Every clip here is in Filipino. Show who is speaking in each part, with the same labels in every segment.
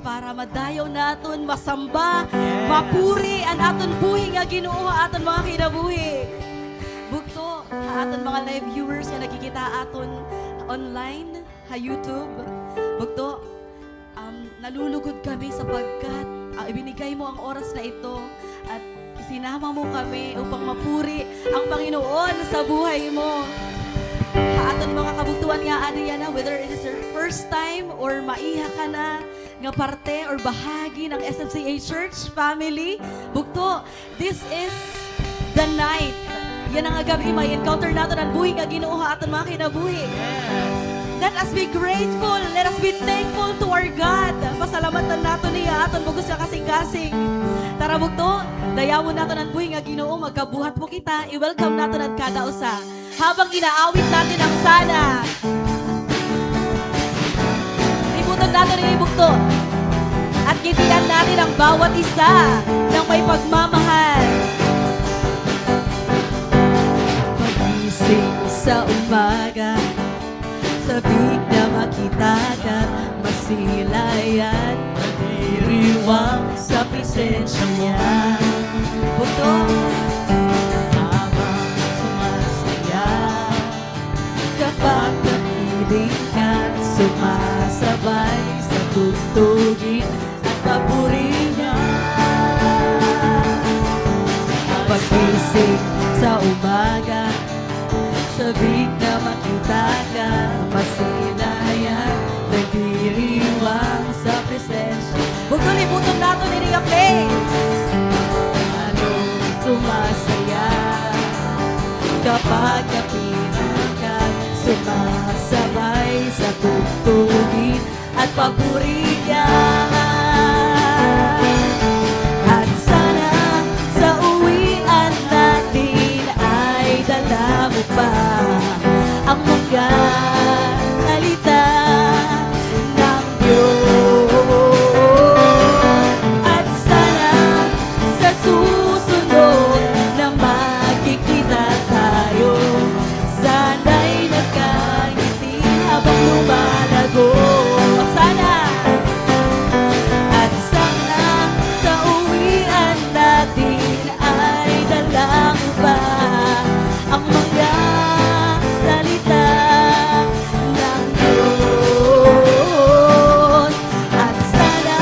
Speaker 1: Para madayaw naton masamba, mapuri ang aton buhi nga Ginoo, aton mga kinabuhi. Bugto aton mga live viewers nga nakikita aton online ha YouTube. Bugto nalulugod kami sapagkat ibinigay mo ang oras na ito at isinama mo kami upang mapuri ang Panginoon sa buhay mo. Aton mga kabugtuan nga Adriana, whether it is your first time or maiha ka na nga parte or bahagi ng SFCA Church family, bugto, this is the night. Yan ang gabi may encounter natin ang buhi nga Ginoo aton mga kinabuhi. Let us be grateful, let us be thankful to our God. Pasalamatan nato niya aton bugos nga kasing-kasing. Tara bugto, dayawon nato ang buhi nga Ginoo, magkabuhat mo kita, i-welcome nato ang kada usa. Habang inaawit natin ang sana. Libutan natin ang ibugto. At ngitian natin ang bawat isa ng may pagmamahal. Pagising sa umaga, sabik na makita ka, masilayan, magdiriwang sa presensya niya. Bugto. Kapag napiling ka, sumasabay sa tugtugin at papuri niya. Pagising sa umaga, sabik na makita ka, masilayan, nagdiriwang sa presensya. Huwag nalimutan natin ini-play. Ano sumasaya kapag napiling ka, sumasabay sa tugtugin at papuri niya. At sana sa uwian natin ay dala mo pa ang mga salita ng Diyos. At sana sa susunod na magkikita tayo, sana'y nagkangiti habang lumalago. Sana at sana sa uwian natin ay dalang pa ang mga salita ng Diyos. At sana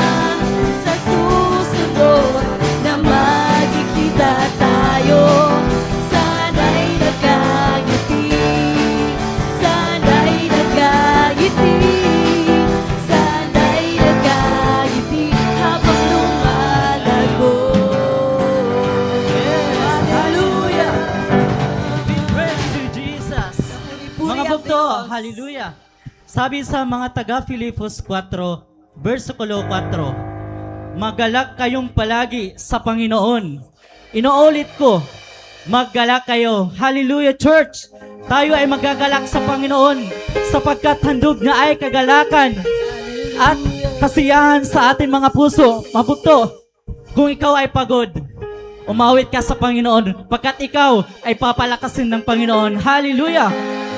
Speaker 1: sa susunod na magkikita tayo, sana'y nagkangiti, sana'y nagkangiti, sana'y nagkangiti habang lumalago. Hallelujah!
Speaker 2: Praise to Jesus. Mga bugto, hallelujah. Sabi sa mga taga Filipos 4, versikulo 4, magalak kayong palagi sa Panginoon. Inuulit ko, maggalak kayo. Hallelujah, church. Tayo ay magagalak sa Panginoon. sapagkat handog na ay kagalakan at kasiyahan sa ating mga puso. Mabukto, kung ikaw ay pagod, umawit ka sa Panginoon, pagkat ikaw ay papalakasin ng Panginoon. Hallelujah!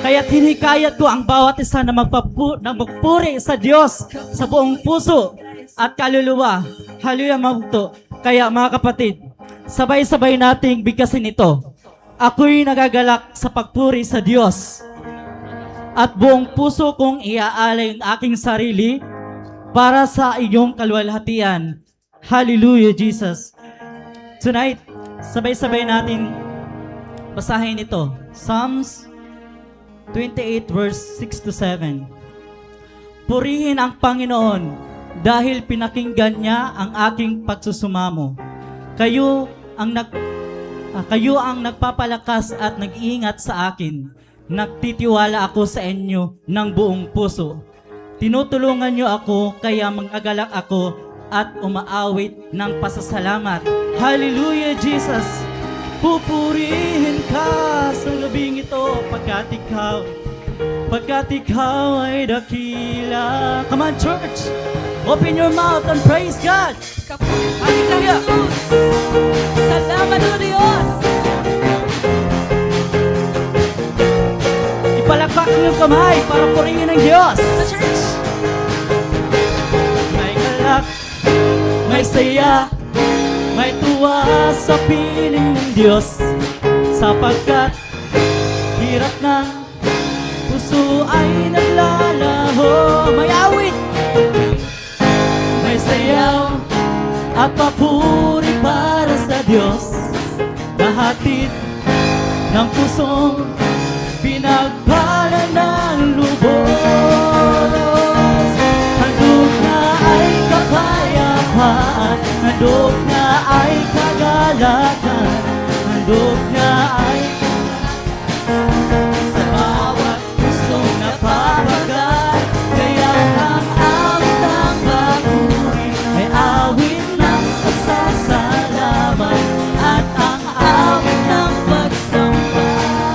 Speaker 2: Kaya't hinikayat ko ang bawat isa na magpuri sa Diyos sa buong puso at kaluluwa. Hallelujah, mabukto. Kaya mga kapatid, sabay-sabay nating bigkasin ito. Ako'y nagagalak sa pagpuri sa Diyos at buong puso kong iaalay ang aking sarili para sa iyong kaluwalhatian. Hallelujah, Jesus. Tonight, sabay-sabay natin basahin ito. Psalms 28 verse 6 to 7. Purihin ang Panginoon dahil pinakinggan niya ang aking pagsusumamo. Kayo ang nagpapalakas at nag-iingat sa akin. Nagtitiwala ako sa inyo ng buong puso. Tinutulungan niyo ako, kaya mag-agalak ako at umaawit ng pasasalamat. Hallelujah, Jesus! Pupurihin ka sa gabing ito pagkat ikaw ay dakila. Come on, church! Open your mouth and praise God! Hallelujah!
Speaker 1: Salamat o Diyos!
Speaker 2: Ipalakpak niyo yung kamay para purihin ang Diyos.
Speaker 1: Sa church!
Speaker 2: May galak, may saya, may tuwa sa piling ng Diyos, sapagkat hirap ng puso ay naglalaho. May awit, may sayaw at papuri para sa Diyos, nahatid ng pusong pinagpala ng lubos. Handog na ay kapayapaan, handog na ay kagalakan, handog na ay sa bawat pusong napapagal. Kaya ang awit ng papuri ay awit ng pasasalamat at ang awit ng pagsamba.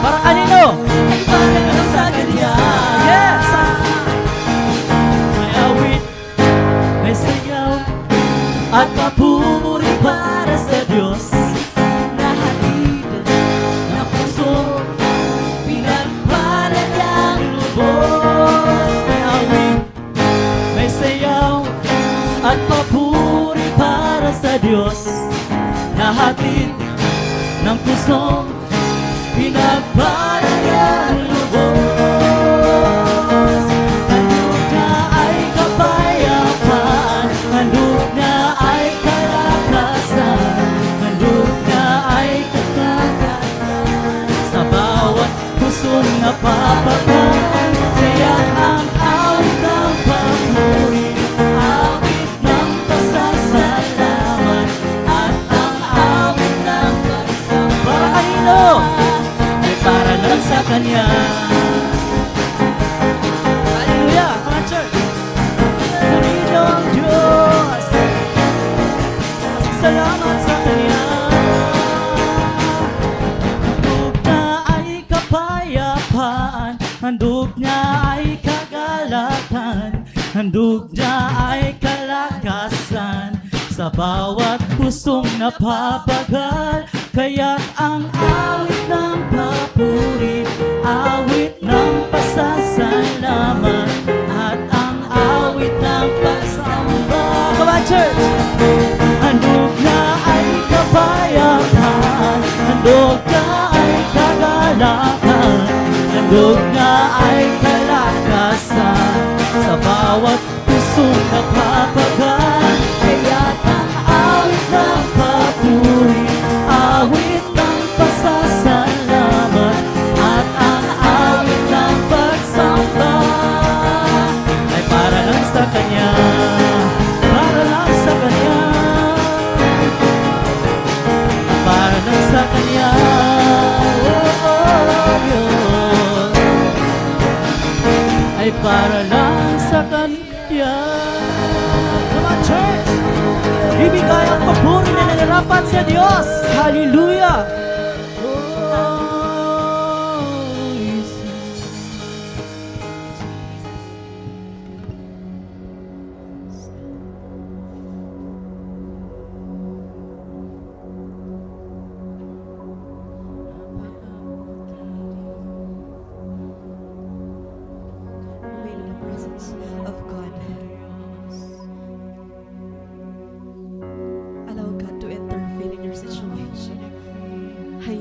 Speaker 2: Para kanino?
Speaker 1: Ay parang sa kanya.
Speaker 2: Yes! May awit, may sayaw, at papuri para sa Diyos.
Speaker 1: Nahatid
Speaker 2: Na puso, pinagpala niyang lubos. May awit, may sayaw, at papuri para sa Diyos. Nahatid ng pusong pinagpala niyang lubos. Handog na ay kapayapaan, handog na ay kalakasan, handog na ay katakasan sa bawat pusong napapagaan. Kaya ang awit ng papuri, awit ng pasasalamat at ang awit ng pagsamba. Para kanino? Ay para lang sa Kanya. Hallelujah! Come on, church! Purihin ang Diyos, salamat sa Kanya. Handog na ay kapayapaan, handog na ay kagalakan, handog na ay kalakasan sa bawat pusong napapagal. Kaya't ang awit ng papuri, awit ng pasasalamat at ang awit ng pagsamba. Come on, church! Handog na ay kapayapaan, handog na ay kagalakan, handog na ay kalakasan sa bawat pusong napapagal. Kaya't ang awit ng papuri, awit ng pasasalamat at ang awit ng pagsamba ay para lang sa Kanya, para lang sa Kanya, para lang sa Kanya. Diyos, ay para lang sa Kanya. Come on, church! Ibigay ang papuri na nagarapat sa Diyos. Hallelujah! Oh, Jesus.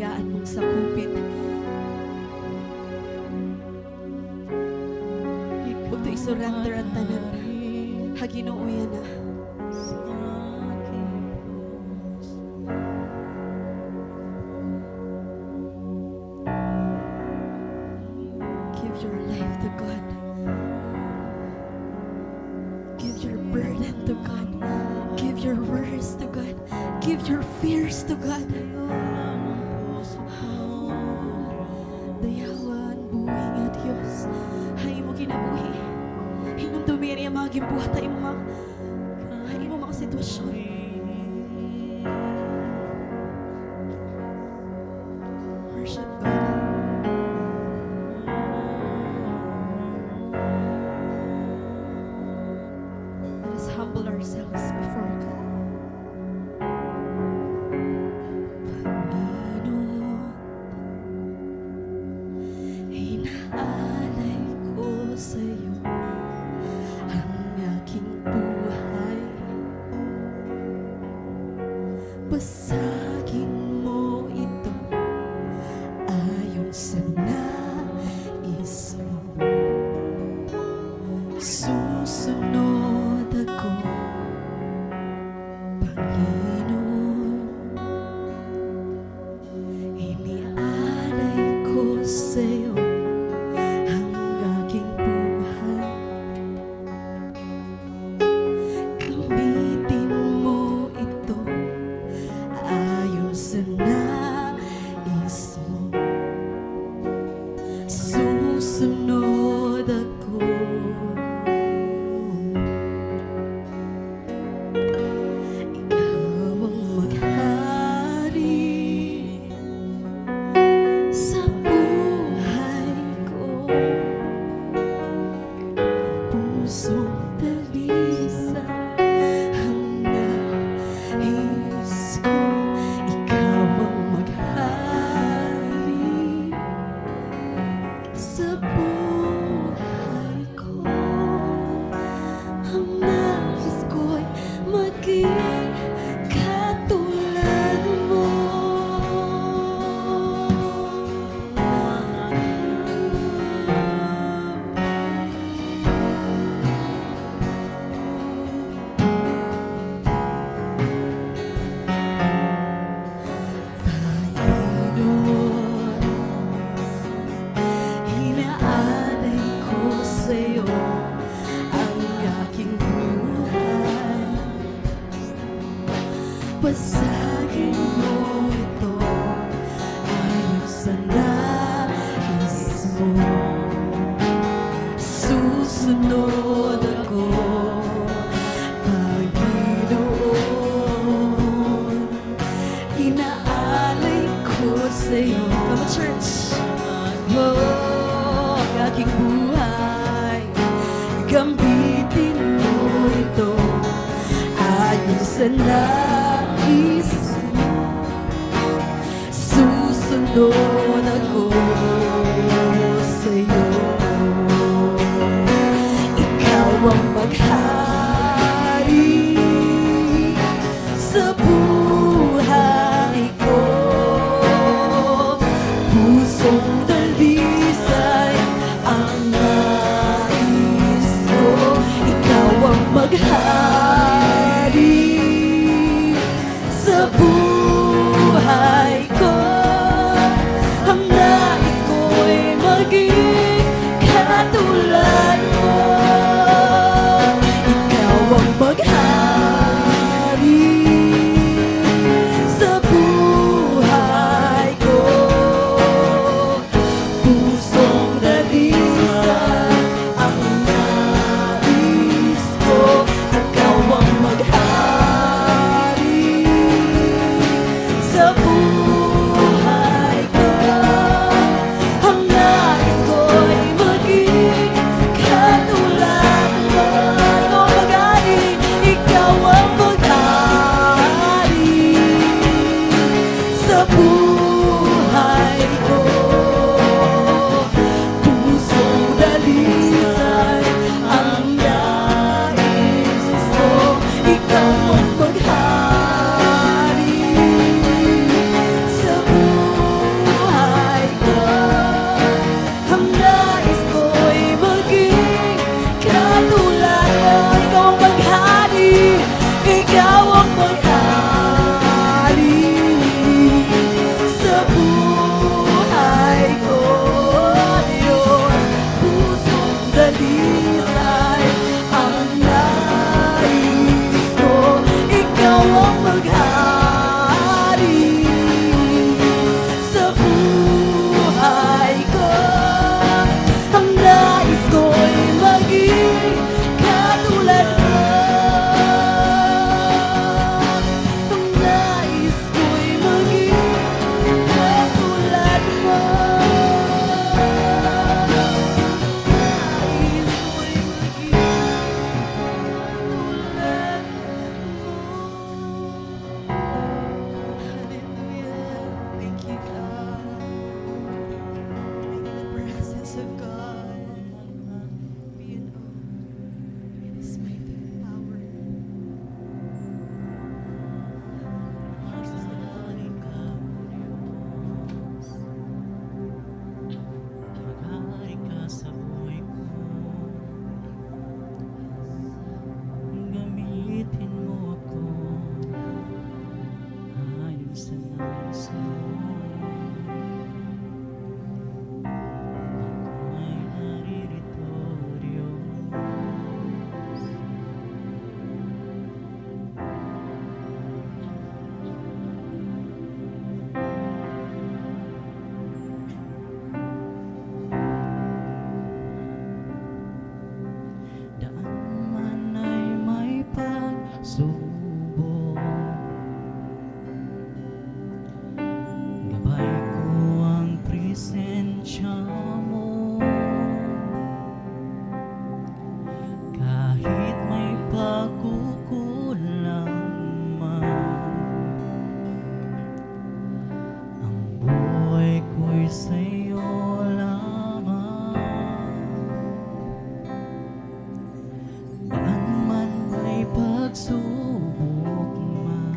Speaker 1: hayaan mong sakupin. Bugto isurrender ang tanan. Ha Ginoo yan na. Give your life to God. Give your burden to God. Give your worries to God. Give your fears to God. Dayawan, buhay nga Diyos. Hay mo kinabuhi. Hinumdumi niya mga gimbuhat. Hay mo mga sitwasyon. Worship God. Let us humble ourselves before God. Panginoon, inaalay ko sa'yo ang aking buhay. Basagin mo ito ayon sa nais mo. Susunod ako, Panginoon. Inialay ko sa'yo ang aking buhay. Gamitin mo ito ayon sa nais mo. Susunod ako. Ikaw ang maghari sa buhay ko. Pusong dalisa ang nais ko. Ikaw ang maghari sa buhay ko. Ang nais ko'y maging katulad mo. Panginoon, inaalay ko sa'yo ang aking buhay. Basagin mo ito ayon sa nais mo. Susunod ako, Panginoon. Inaalay ko sa'yo. Come on, church. Oh, ang aking buhay. Gamitin mo ito ayon sa nais mo. Susunod ako sa'yo. Ikaw ang maghari sa buhay ko. Pusong dalisay ang nais ko. Ikaw ang maghari sa buhay ko. presence of God be in His mighty power. Jesus,
Speaker 2: Hari ka, Diyos. Maghari ka sa buhay ko. Gamitin mo ako ayon sa nais mo. Ako'y naririto, Diyos. Daan man ay may pagsubok, gabay ko ang presensya mo. Kahit may pagkukulang man, ang buhay ko'y sa'yo lamang. Daan man may pagsubok man,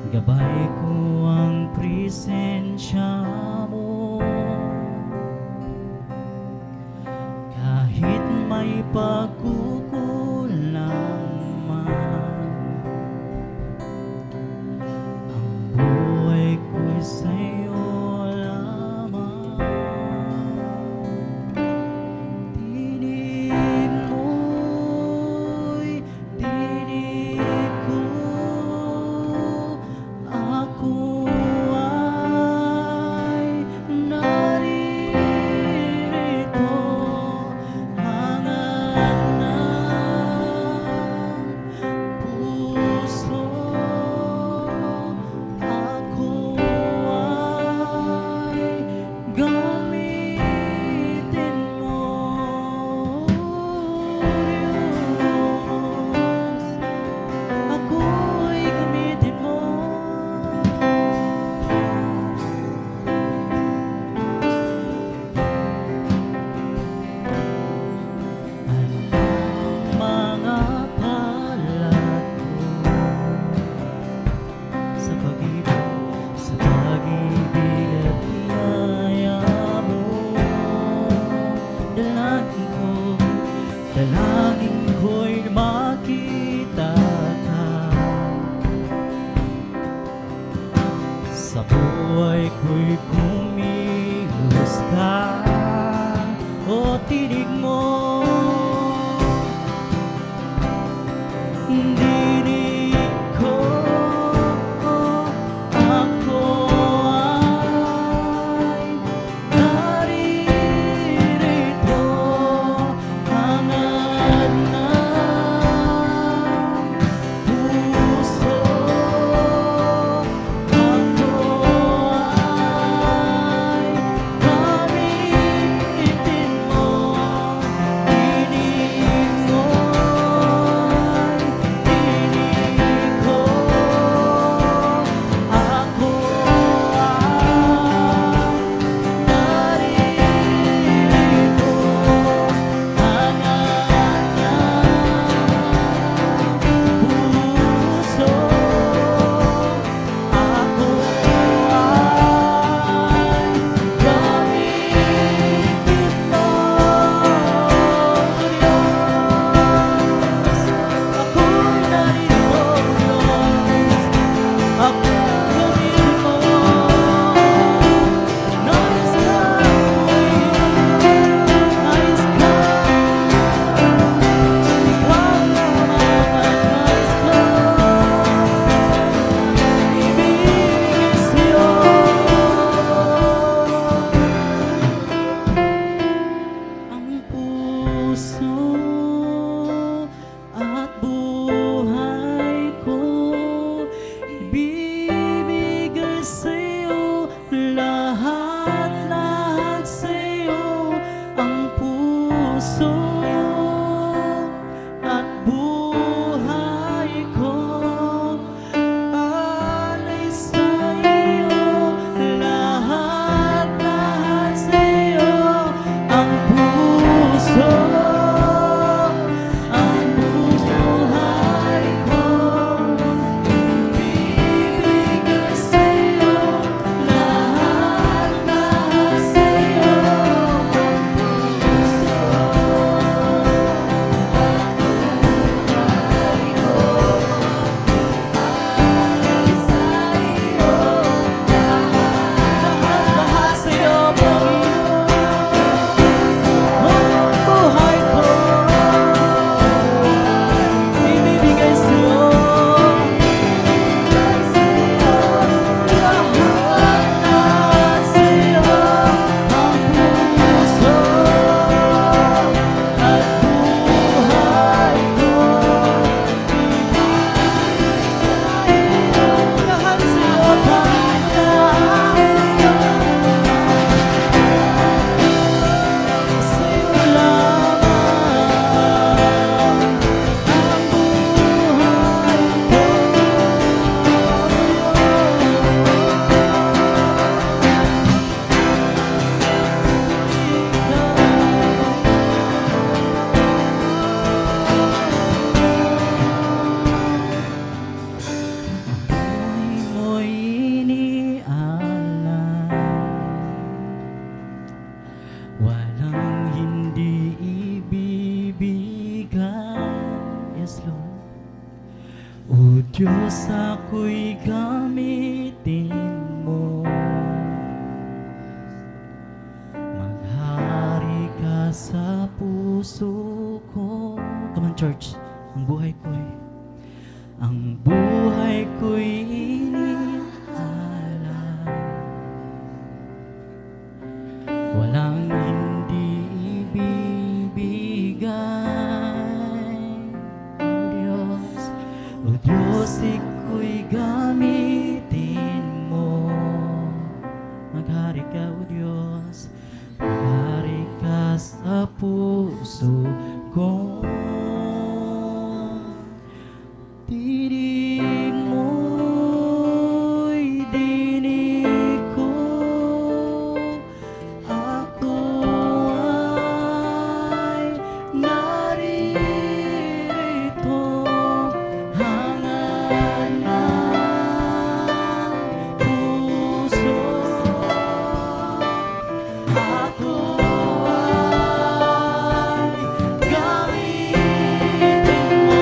Speaker 2: gabay ko ang presensya mo. Kahit may pagkukulang man, ang buhay ko'y sa'yo lamang. Dinig mo'y dinig ko, ako ay naririto, hangat ng puso. Ako ay gamitin mo, Diyos. Ako'y gamitin mo. Anong mga palad ko sa pag-ibig at biyaya mo? Dalangin ko'y makita ka sa buhay ko'y kumilos ka. O tinig mo, dinig ko, ako ay naririto, hangat ng puso. Ako ay gamitin mo, ako'y gamitin mo. Maghari ka sa puso ko. Come on, church. Ang buhay ko'y inihalay. Walang hindi ibibigay. O Diyos, iko'y gamitin mo. Maghari ka, O Diyos, maghari ka sa puso ko. Tinig mo'y dinig ko, ako ay naririto, hangat ng puso. Ako ay gamitin mo.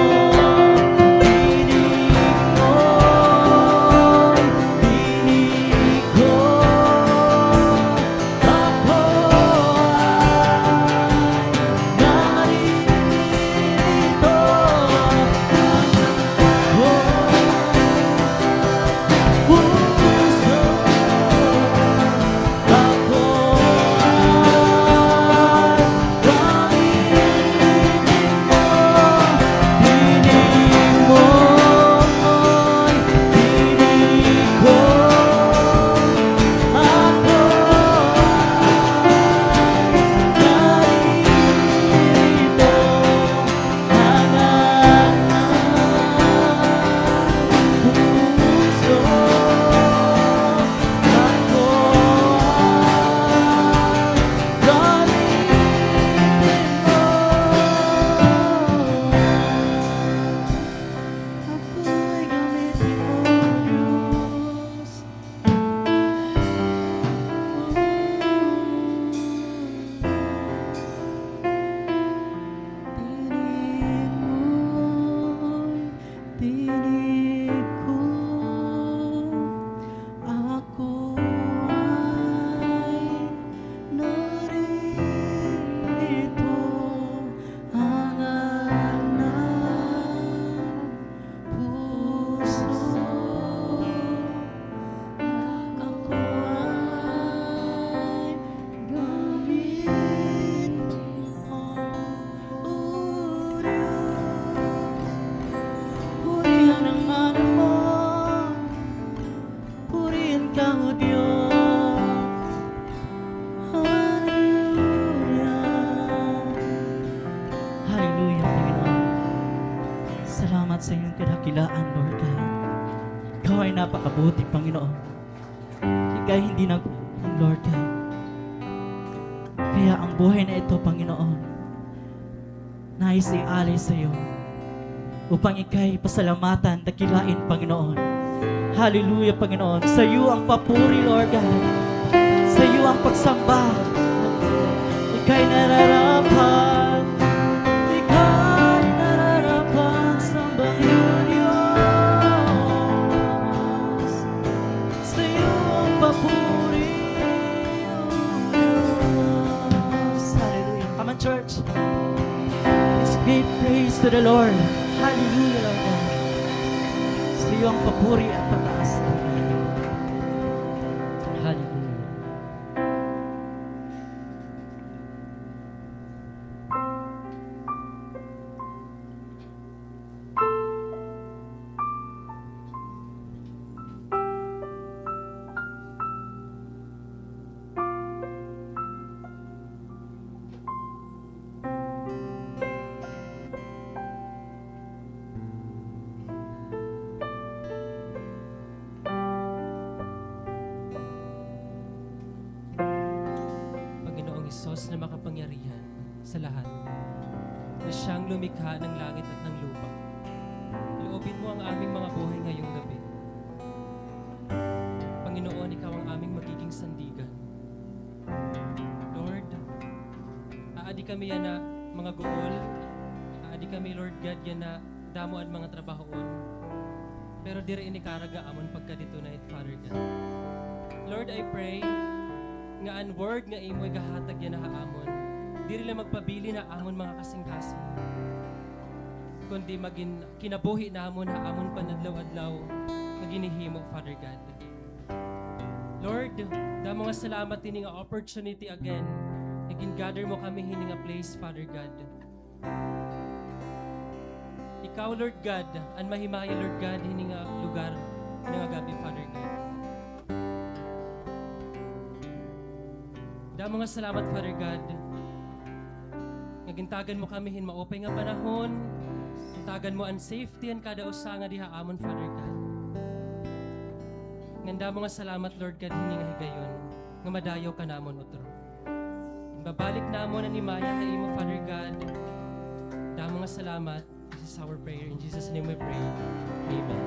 Speaker 2: Salamat sa iyong kadakilaan, Lord God. Ikaw ay napakabuti, Panginoon. Ikaw ay hindi nagkulang, Lord God. Kaya ang buhay na ito, Panginoon, nais ialay sa iyo upang ika'y pasalamatan, dakilain, Panginoon. Hallelujah, Panginoon. Sa iyo ang papuri, Lord God. Sa iyo ang pagsamba. Ika'y nararapat. Ika'y nararapat, sambahin o Diyos. Sa iyo ang papuri, O Diyos. Hallelujah. Come on, church. Let's give praise to the Lord. Hallelujah, Lord God. Sa iyo ang papuri at pataas. Hallelujah.
Speaker 3: Panginoong Hesus na makapangyarihan sa lahat, na siyang lumikha ng langit at ng lupa. Loobin mo ang aming mga buhay ngayong gabi. Panginoon, Ikaw ang aming magiging sandigan. Lord, aadi kami yan na mga guol, aadi kami, Lord God, yan na damo at mga trabahoon. Pero diri ini karaga amon pagka dito na Father God. Lord, I pray nga an word nga imoy gahatag yan na amon. Diri lang magpabili na amon mga kasing-kasing. Kundi magin kinabuhi na amon ha amon panadlaw-adlaw maginihimo, Father God. Lord, damo nga salamat ini nga opportunity again. Naging gather mo kami hini nga place, Father God. Ikaw, Lord God, ang mahimaya, Lord God, hini nga lugar, hini nga gabi, Father God. Damo nga salamat, Father God. Nagintagan mo kami hin maopay nga panahon. Tagan mo ang safety ang kada usa nga diha amon, Father God. Nganda mo nga salamat, Lord God, hini nga higayon, nga madayaw ka namon otro. Babalik namon ang imaya sa imo, Father God. Damo nga salamat. This is our prayer. In Jesus' name we pray. Amen.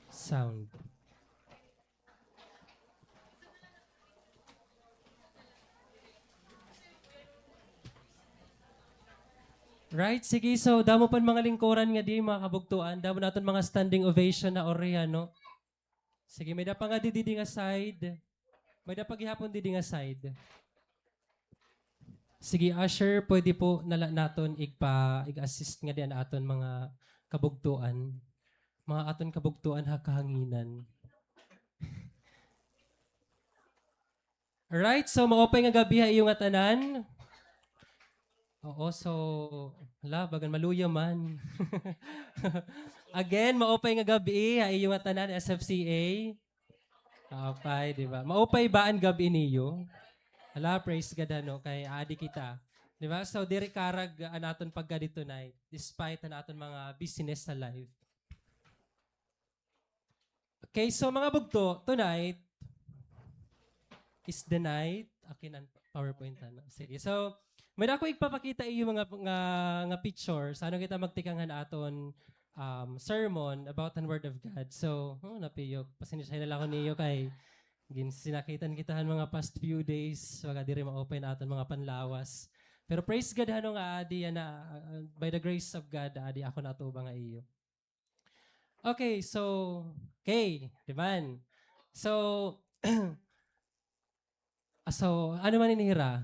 Speaker 3: Sound. Right, sige. So, damo pan mga lingkuran nga di, mga kabugtuan. Damo naton mga standing ovation na oreha, no? Sige, may dapa nga didi nga side. May dapa gihapon didi nga side. Sige, Usher, pwede po nala naton ig-assist nga diyan aton mga kabugtuan. Mga aton kabugtuan ha kahanginan. Alright, so maopay nga gabi ha iyong atanan. Oo, so, bagan maluya man. Again, maopay nga gabi, ay iyong tanan, SFCA. Okay, di ba? Maopay ba ang gabi niyo? Praise God, ano, kay adi kita. Di ba? So, diri karag anaton pagka dito tonight, despite anaton mga business sa life. Okay, so mga bugto, tonight is the night. Akin ang PowerPoint, ano. Sige, so, may ako ipapakita iyo mga picture sa ano kita magtikangan aton sermon about the Word of God. So, napiyok. Pasensya na lang ako niyo kay sinakitan kitahan mga past few days. Wag diri ma-open aton mga panlawas. Pero praise God ano nga adi na by the grace of God adi ako natuba nga iyo. Okay, diman. So, ano man inihira?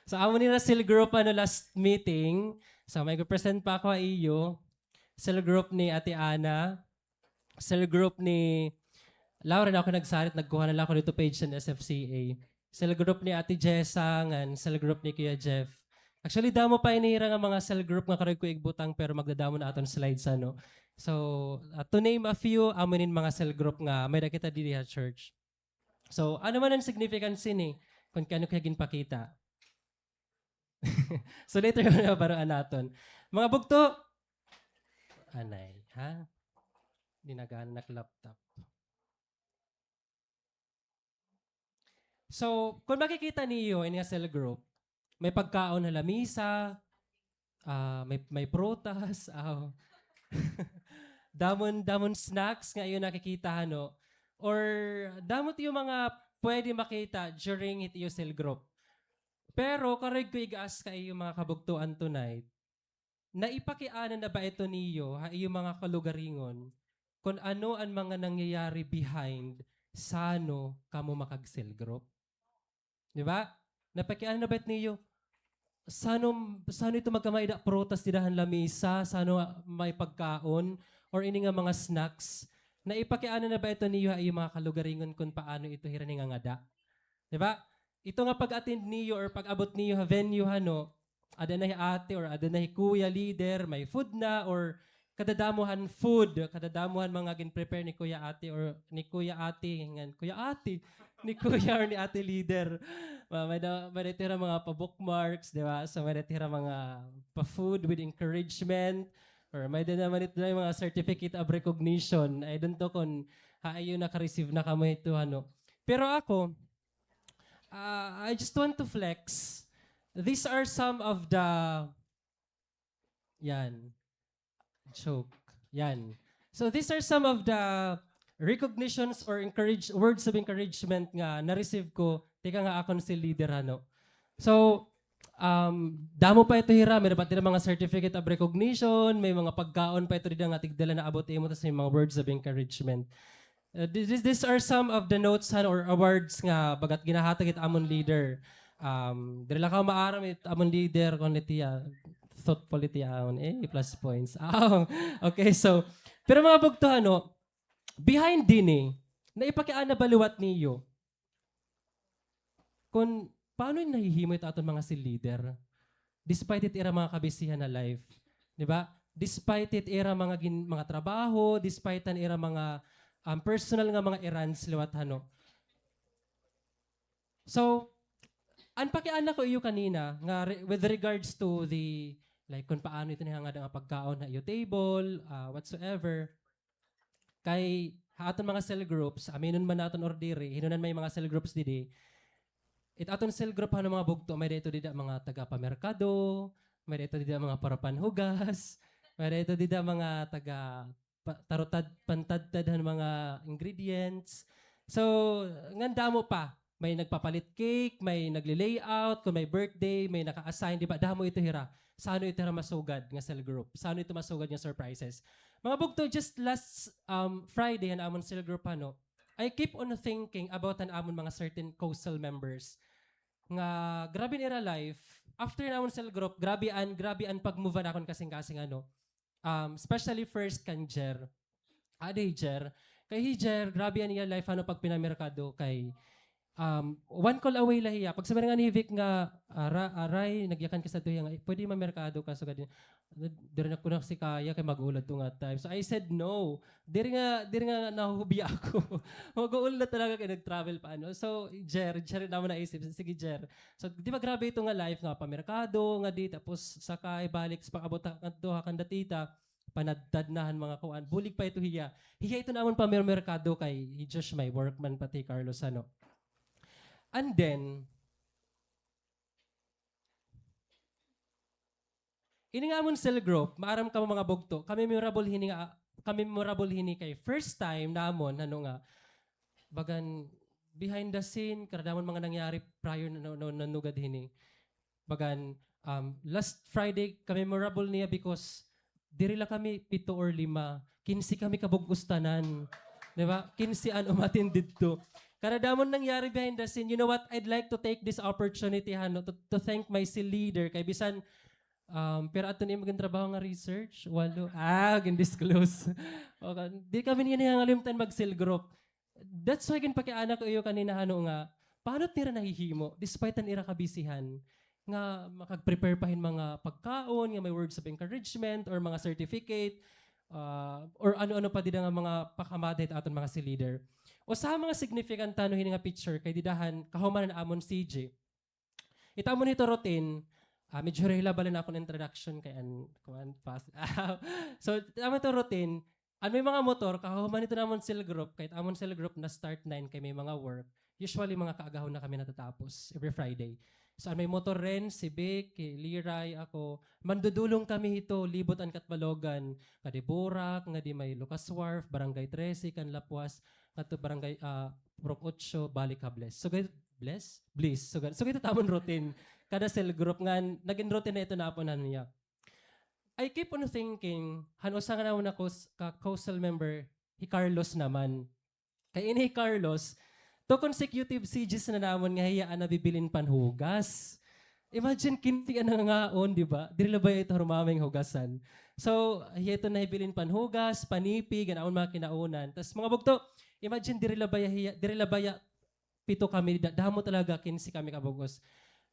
Speaker 3: So, amo nila cell group last meeting. So, may present pa ako iyo. Cell group ni Ate Ana. Cell group ni Laura na ako nagsarit. Nagkuha na lang ako dito page ng SFCA. Cell group ni Ate Jessa. Cell group ni Kuya Jeff. Actually, damo pa inihira nga mga cell group nga karoy ko igbutang pero magdadamo na aton slides ano. So, to name a few, amo nin mga cell group nga may nakita diri sa church. So, ano man ang significance ni kung kano kaya ginpakita. So later na baroan naton. Mga bugto, anay, ha? Dinagana na laptop. So, kung makikita niyo in nga cell group, may pagkaon na lamisa, may prutas, damon snacks nga iyo nakikita no, or damot yung mga pwede makita during it yung cell group. Pero kareg ko igaas ka iyo mga kabugtuan tonight, na ipakianan na ba ito niyo ha iyo mga kalugaringon kung ano ang mga nangyayari behind sano kamo makag-cell group. Di ba? Napakianan na ba ito niyo? Sano ito magkamay da protas didahan lamisa, sano may pagkaon, or ini nga mga snacks, na ipakianan na ba ito niyo ha iyo mga kalugaringon kung paano ito hiraning nga ngada. Di ba? Ito nga pag-attend niyo or pag-abot niyo ha venue no, ada na ate or ada na kuya leader, may food na or kadadamuhan food, kadadamuhan mga gin-prepare ni kuya ate or ni kuya ate, ni kuya or ni ate leader. May tira mga pa-bookmarks, di ba? So may tira mga pa-food with encouragement or may din naman ito yung mga certificate of recognition. I don't know kung ayun naka-receive na kamo ito ano. Pero ako, I just want to flex. These are some of the Choke. Yan. So these are some of the recognitions or words of encouragement nga na-receive ko. Tika nga akon si leader ano. So, damo pa ito hira. May dapat din mga certificate of recognition, may mga pagkaon pa ito rin nga tigdala na abot mo, tapos may mga words of encouragement. These are some of the notes or awards nga bagat ginahatag it amon leader. Dili lang ka maaram it amon leader kon itiya thoughtful itiya plus points. Okay, so pero mga bugto ano, behind din na ipakiana baluwat niyo. Kung paano yung nahihimo ito aton mga si leader? Despite it era mga kabisihan na life. Di ba? Despite it era mga trabaho, despite it era mga personal nga mga errands liwat hano. So, pakiana ko iyo kanina nga with regards to the like kung paano ito nihangad ang pagkaon na iyo table, whatsoever. Kay aton mga cell groups, aminon man naton ordiri, hinunan may mga cell groups didi. Aton cell group hano mga bugto, may dito dida mga taga pamerkado, may dito dida mga parapanghugas, may dito dida mga taga tarotad pantadtad mga ingredients. So, ngandamo pa. May nagpapalit cake, may nagli-layout, kung may birthday, may naka-assign, di ba? Damo ito hira. Sano ito hira masugad nga cell group? Sano ito masugad nga surprises? Mga bugto, just last Friday, ang amon cell group, I keep on thinking about an amon mga certain coastal members. Nga, grabe nila life. After na amon cell group, grabe an pag-move na akong kasing-kasing especially first kan Jer. Aday Jer. Kay Jer, grabe an niya life pag pinamerkado kay one call away lahiya. Pag sabi nga ni Vic nga, aray, nagyakan ka sa tuya nga, pwede mamerkado ka. So, diri na ko na si Kaya kay mag-ulad to nga time. So, I said no. Diri nga nahuhubi ako. Mag-uulad talaga kay nag-travel pa. So, Jer naman naisip. Sige, Jer. So, di ba grabe ito nga life nga, pamerkado nga di, tapos sakay, balik, sa pag-abot hakan datita, panadtadnahan mga kuan. Bulig pa ito hiya. Hiya ito naman pamerkado kay Josh, my workman pati Carlos, And then, ini nga amon cell group, maaram ka mga bugto, kami memorable hini kay first time namon bagan behind the scene karadamon mga nangyari prior na nanugad hini. Bagan last Friday kami memorable niya because diri lang kami 7 or 5, 15 kami kabugustanan. Di ba? 15 an umatin dito. Karadamon nangyari behind the scene. You know what? I'd like to take this opportunity to thank my seal leader kay bisan pero ato ni maging trabaho nga research. Walo. Gin-disclose. Okay. Di kami niya nangalimtan mag-seal group. That's why pakiana ko iyo kanina nga paano tira nahihimo despite an ira kabisihan nga makag-prepare pahin mga pagkaon, nga may words of encouragement or mga certificate or ano-ano pa din nga mga pakamadet aton mga si leader. O sa mga significant hini nga picture kay didahan kahuman na amon CJ. Itamon ito routine. Medyo relevant na ako ng introduction kay kuan pass. So amon ito routine. May mga motor kahuman ito namon cell group kay amon cell group na start 9 kay may mga work. Usually mga kaagahon na kami natatapos every Friday. So may motor rin, si Vic, Liray, ako. Mandudulong kami ito, libot ang Katbalogan. Kadi Borak, nga di may Lucas Wharf, Barangay 13, Kanlapuas, kato Barangay Proc 8, Balik Hables. So Bliss. So ito tamon routine. Kada cell group nga, naging routine na ito na aponan niya. I keep on thinking, hanusa nga na ako ka-coastal member, si Carlos naman. Kaya ini Carlos, 2 consecutive sieges na namon nga hiyaan na bibilin panhugas. Imagine, kinti ka nangangaon, di ba? Dili ba ito rumaming hugasan? So, hiya ito na hibilin panhugas, panipi, ganaon mga kinaunan. Tapos mga bugto, imagine, diri labaya, 7 kami, damo talaga, 15 kami kabugos.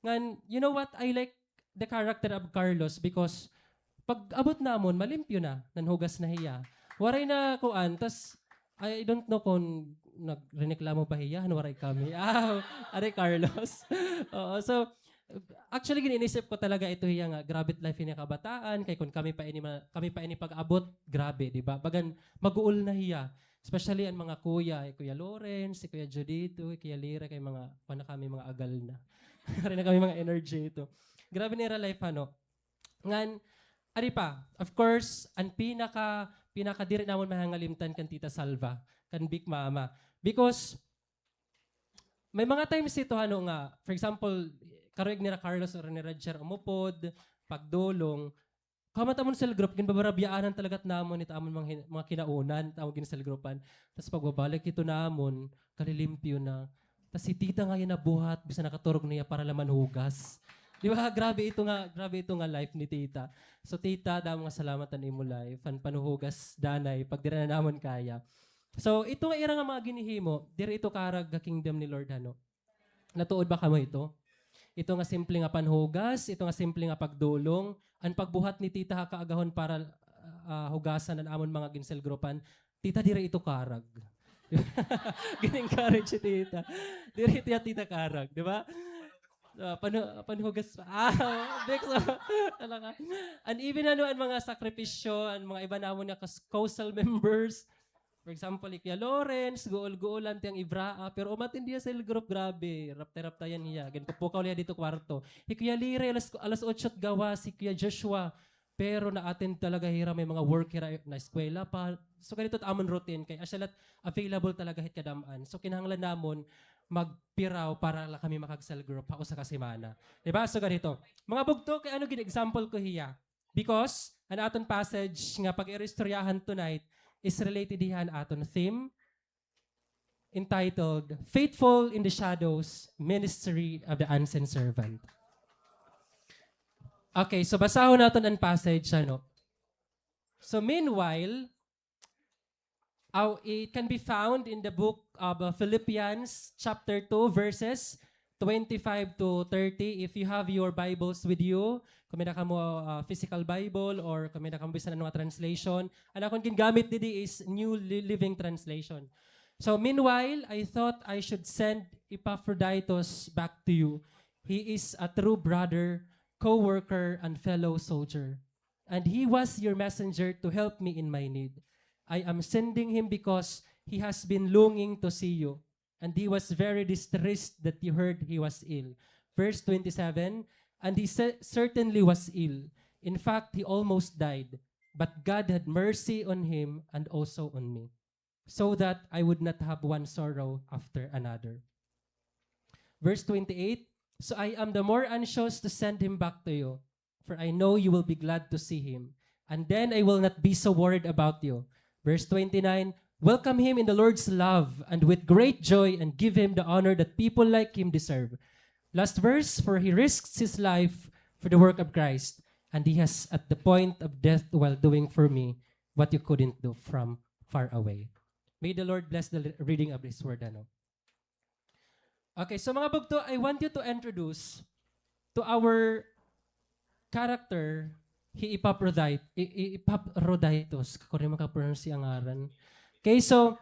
Speaker 3: Ngan, you know what? I like the character of Carlos because pag abot namon, malimpyo na, nanhugas na hiya. Waray na kuan, tas I don't know kung nagreklamo ba hiya, waray kami. Aray Carlos. So, actually, ginisip ko talaga ito hiya nga, grabe life niya kabataan, kay kung kami pa ini pag-abot, grabe, di ba? Bagan, mag-uul na hiya. Especially ang mga kuya, Kuya Lawrence, Kuya Judito, Kuya Lira, kay mga, paano kami mga agal na. Rin na kami mga energy ito. Grabe nila life, Ngan, Ari pa, of course, ang pinaka diri namon mahangalimtan kan Tita Salva, kan Big Mama. Because may mga times ito nga, for example, karoig ni Carlos or ni Roger umupod, pagdulong, kamatamon cell group, ginbabarabyaanan talagat namon ito amon mga kinaunan, tawag gin cell groupan. Tapos pagbabalik ito namon, kalilimpyo na. Tapos si tita nga yun nabuhat, bisa nakaturog niya para laman hugas. Di ba? Grabe ito nga life ni tita. So tita, damo nga salamatan imo life, panuhugas danay, pag dira na namon kaya. So ito nga ira nga mga ginihimo, diri ito karag ga kingdom ni Lord Natuod ba kamo ito? Ito nga simple nga panhugas, ito nga simple nga pagdulong, ang pagbuhat ni tita kaagahon para hugasan ang amon mga ginsel grupan, tita diri ito karag. Gin-encourage si tita. Diri tita karag, di ba? Panhugas pa. Bex, talaga. And even ang mga sakripisyo, ang mga iba namon nga coastal members, for example, Kuya Lawrence, guol-guolan tiyang Ibraa, pero umatin diya sa group, grabe, raptayan niya. Ganpupukaw niya dito kwarto. Kuya Lire, alas 8 gawa, si Kuya Joshua, pero na-attend talaga hira, may mga work hira na eskwela pa. So ganito amon routine, kay asyalat available talaga hit kadamaan. So kinahanglan namon magpiraw para la kami makagsal group ako sa kasimana. Diba? So ganito. Mga bugto, kay ano gin-example ko hiya? Because, ang aton passage nga pag-iristoryahan tonight, is related dihan aton theme entitled Faithful in the Shadows, Ministry of the Unsent Servant. Okay, so basahon natin ang passage. So meanwhile, it can be found in the book of Philippians chapter 2 verses 25 to 30. If you have your Bibles with you, kung may naka mo physical Bible or kung may naka mo bisan mga translation, ang akong gingamit didi is New Living Translation. So meanwhile, I thought I should send Epaphroditus back to you. He is a true brother, co-worker, and fellow soldier. And he was your messenger to help me in my need. I am sending him because he has been longing to see you. And he was very distressed that you heard he was ill. Verse 27, and he certainly was ill. In fact, he almost died. But God had mercy on him and also on me, so that I would not have one sorrow after another. Verse 28, so I am the more anxious to send him back to you, for I know you will be glad to see him. And then I will not be so worried about you. Verse 29, welcome him in the Lord's love and with great joy and give him the honor that people like him deserve. Last verse, for he risks his life for the work of Christ, and he has at the point of death while doing for me what you couldn't do from far away. May the Lord bless the reading of His word. Okay, so mga bugto, I want you to introduce to our character, Epaphroditus. Kako rin makapronounce ang ngaran. Okay, so,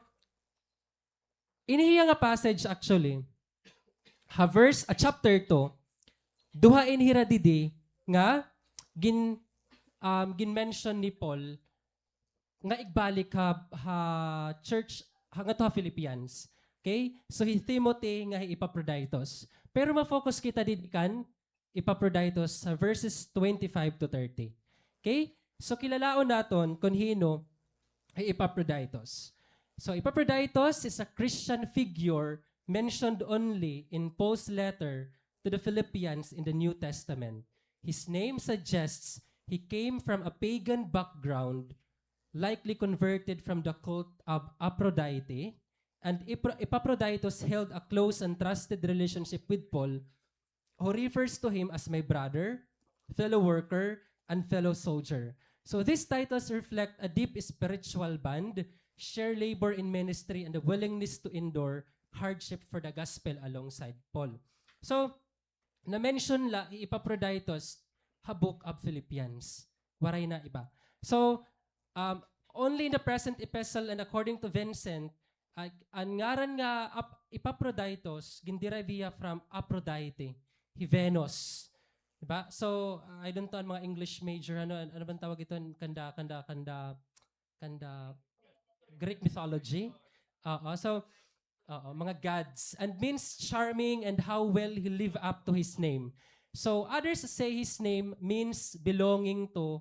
Speaker 3: inihiya nga passage actually, chapter 2, duha inhira didi nga gin-mention ni Paul nga igbalik ha church hanga to ha Philippians. Okay? So si Timothy nga Epaphroditus. Pero ma-focus kita didi kan Epaphroditus sa verses 25 to 30. Okay? So kilalaon naton kung hino ay Epaphroditus. So Epaphroditus is a Christian figure mentioned only in Paul's letter to the Philippians in the New Testament. His name suggests he came from a pagan background, likely converted from the cult of Aphrodite, and Epaphroditus held a close and trusted relationship with Paul, who refers to him as my brother, fellow worker, and fellow soldier. So these titles reflect a deep spiritual bond, share labor in ministry, and the willingness to endure hardship for the gospel alongside Paul. So, na-mention la Epaphroditus ha book of Philippians. Waray na iba. So, only in the present epistle and according to Vincent, ang ngaran nga Epaphroditus ginderive via from Aphrodite, hi Venus. Diba? So, I don't know mga English major, ano bang tawag ito? Kanda Greek mythology. Mga gods. And means charming and how well he live up to his name. So, others say his name means belonging to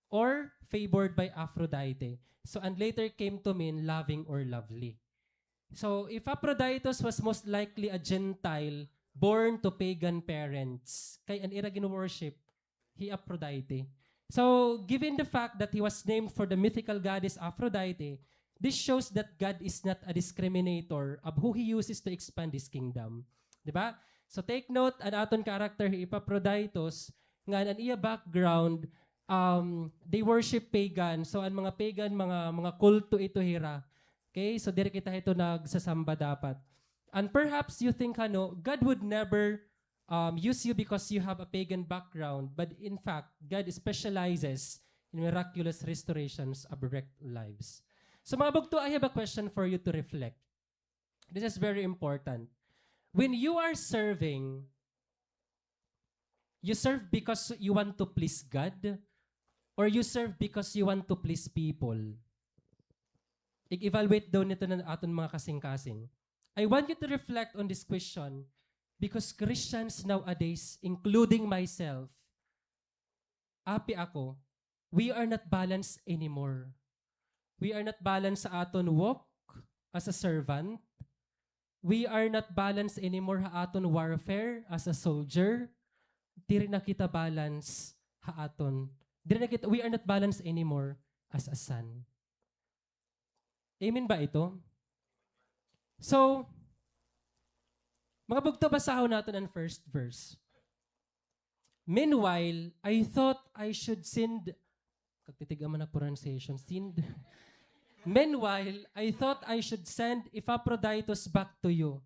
Speaker 3: or favored by Aphrodite. So, and later came to mean loving or lovely. So, if Aphroditus was most likely a Gentile born to pagan parents, kay an ira gino-worship, he Aphrodite. So, given the fact that he was named for the mythical goddess Aphrodite, this shows that God is not a discriminator of who He uses to expand His kingdom. Diba? So, take note, an aton character, he Epaphroditus, nga an iya background, they worship pagan. So, ang mga pagan, mga kulto ito hira. Okay? So, dire kita ito nagsasamba dapat. And perhaps you think, God would never use you because you have a pagan background. But in fact, God specializes in miraculous restorations of wrecked lives. So mga bugto, I have a question for you to reflect. This is very important. When you are serving, you serve because you want to please God, or you serve because you want to please people? I-evaluate daw nito ng aton mga kasing-kasing. I want you to reflect on this question because Christians nowadays, including myself, api ako, we are not balanced anymore. We are not balanced sa aton walk as a servant. We are not balanced anymore ha aton warfare as a soldier. Diri na kita balance ha aton. We are not balanced anymore as a son. Amen ba ito? So, mga bugto, basahon natin ang first verse. Meanwhile, I thought I should send, kagtitiga man na pronunciation, send. Meanwhile, I thought I should send Epaphroditus back to you.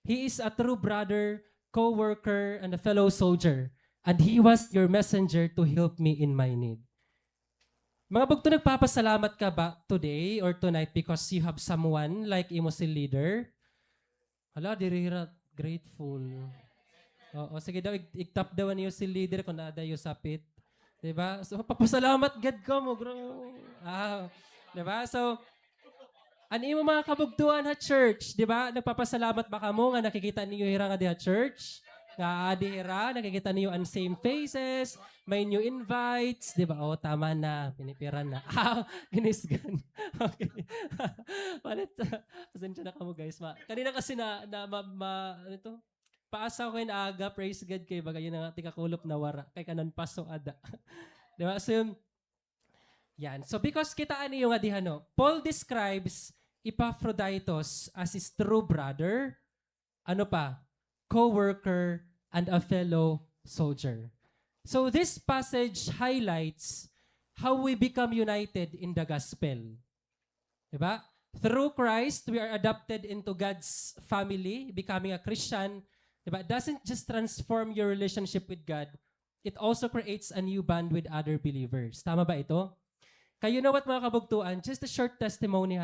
Speaker 3: He is a true brother, co-worker, and a fellow soldier, and he was your messenger to help me in my need. Mga bugto, nagpapasalamat ka ba today or tonight because you have someone like imo si leader? Hala, dirira, grateful. Oo, sige daw, i-tap daw niyo si leader kung naada yung sapit. Diba? So, papasalamat God ko mo, bro. Diba? So, ano imo mga kabugtuan ha church? Diba? Nagpapasalamat ba ka mo nga nakikita niyo hira nga di ha church? Nga adihira, nakikita niyo ang same faces, may new invites, di ba? Oh, tama na, pinipiran na. Ginisgan. Okay. Palit, pasensya na ka mo guys. Kanina kasi ano to? Paasa ko yung aga, praise God kay bagay yun ang ating kakulop na wara. Kay kanan paso ada. Di ba? So yun, yan. So because kitaan niyo nga dihano, Paul describes Epaphroditus as his true brother, ano pa? Co-worker, and a fellow soldier. So this passage highlights how we become united in the gospel. Diba? Through Christ, we are adopted into God's family. Becoming a Christian, diba, doesn't just transform your relationship with God, it also creates a new bond with other believers. Tama ba ito? Kayo know what mga kabugtuan, just a short testimony,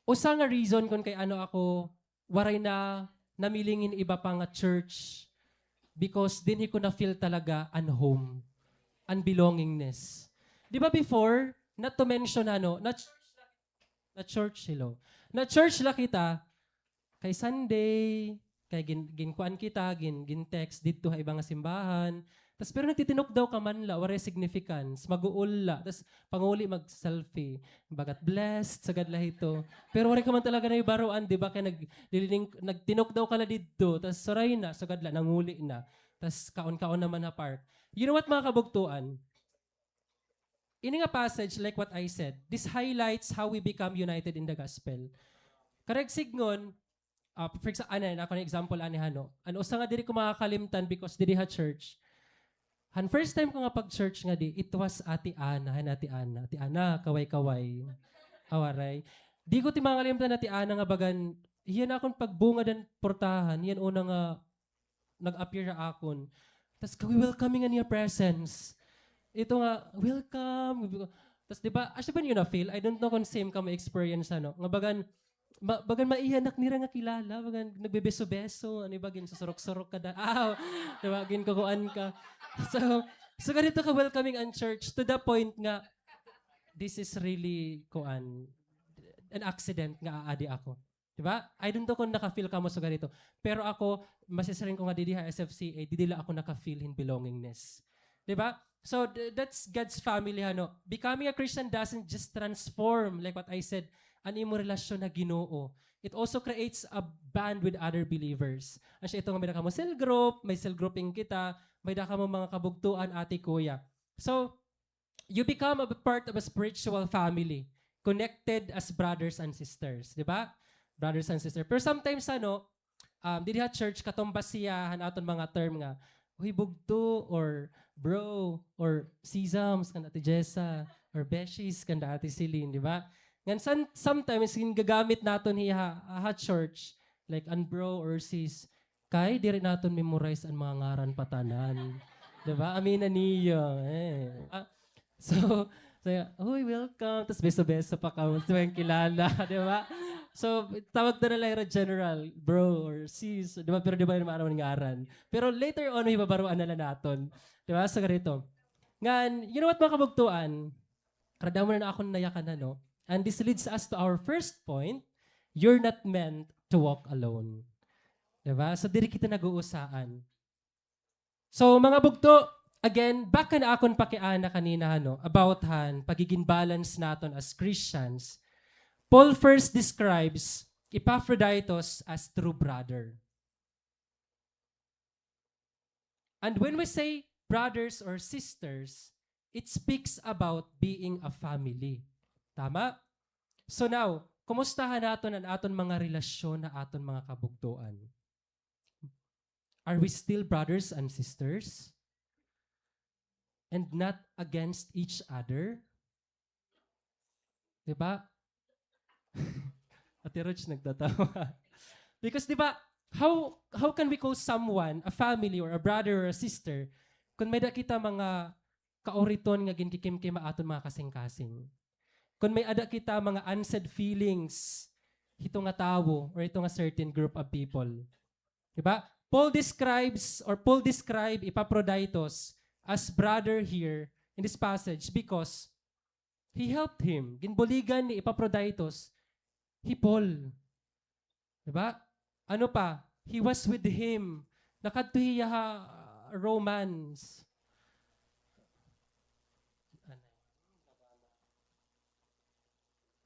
Speaker 3: usa nga reason kung kay ako, waray na namilingin iba pa nga church because din ko na feel talaga unhome, unbelongingness. Di ba before, not to mention na church la kita, kay Sunday, kay ginkuan kita, gin text dito ha ibang simbahan, tas pero nagtitinok daw ka man la, waray significance, mag-uul la, tas panguli mag-selfie, bagat blessed, sagad la ito. Pero waray ka man talaga na ibaroan, di ba? Kaya nagtinok daw ka la dito, tas saray na, sagad la, nanguli na, tas kaon-kaon naman na park. You know what mga kabugtuan? Ini nga passage, like what I said, this highlights how we become united in the gospel. Kareg signon, for example, ako na example, ano usa nga diri ko makakalimtan because diri ha church, first time ko nga pag-church nga it was Ate Ana. Ate Ana, kaway-kaway. Awaray. Di ko timangalimutan na Ate Ana nga bagan, yan akong pagbunga dan portahan, yan una nga nag-appear na akon. Tapos welcoming in your presence. Ito nga, welcome. Tapos di ba, actually ba nyo na-feel? I don't know kung same ka ma-experience, Nga bagan maiyanak nira nga kilala, bagan nagbebeso-beso, bagin susurok-surok ka da. Bagin kukuan ka. So ganito ka welcoming ang church to the point nga this is really an accident nga aadi ako. Diba? I don't know kung naka-feel ka mo sa ganito. Pero ako, masisarin ko nga didi ha SFCA, didila ako naka-feel in belongingness. Diba? So that's God's family ano. Becoming a Christian doesn't just transform like what I said an imo relasyon na Ginoo. It also creates a band with other believers. Asya ito nga may naka mo cell group, may cell grouping kita, may naka mo mga kabugtuan ate kuya. So you become a part of a spiritual family, connected as brothers and sisters, di ba? Brothers and sisters. Pero sometimes ano, dili ha church katumbas siya aton mga term nga huy bugto or bro or sisams kan ati Jessa or beshies kan ati Celine, di ba? Ngan sometimes gagamit naton hiya ha church like an bro or sis kay diri naton memorize ang mga ngaran patanan. Di ba? Amina niyo. So, uy, welcome. Tapos beso-beso pa ka. Gusto yung kilala. Di ba? So, tawag na lang general, bro, or sis. Di ba? Pero di ba yung mga ngaran? Pero later on, ibabaruan na lang natin. Di ba? So, ganito. Ngan, you know what mga kabugtuan? Karada mo na akong nayakan na, no? And this leads us to our first point. You're not meant to walk alone. Di ba? So, diri kita nag-uusaan. So, mga bugto, again, back na akon pakiana kanina ano, about pagiging balance naton as Christians. Paul first describes Epaphroditus as true brother. And when we say brothers or sisters, it speaks about being a family. Tama? So now, kumustahan naton ang aton mga relasyon na aton mga kabugtuan? Are we still brothers and sisters? And not against each other? Diba? Ate Roach nagtatawa. Because diba, how can we call someone, a family or a brother or a sister, kung may kita mga kaoriton nga ginkikim-kim aton mga kasing-kasing? Kung may ada kita mga unsaid feelings, ito nga tawo or ito nga certain group of people. Diba? Paul describe Epaphroditus as brother here in this passage because he helped him. Ginbuligan ni Epaphroditus, Paul. Diba? Ano pa? He was with him. Nakadto hiya Romans.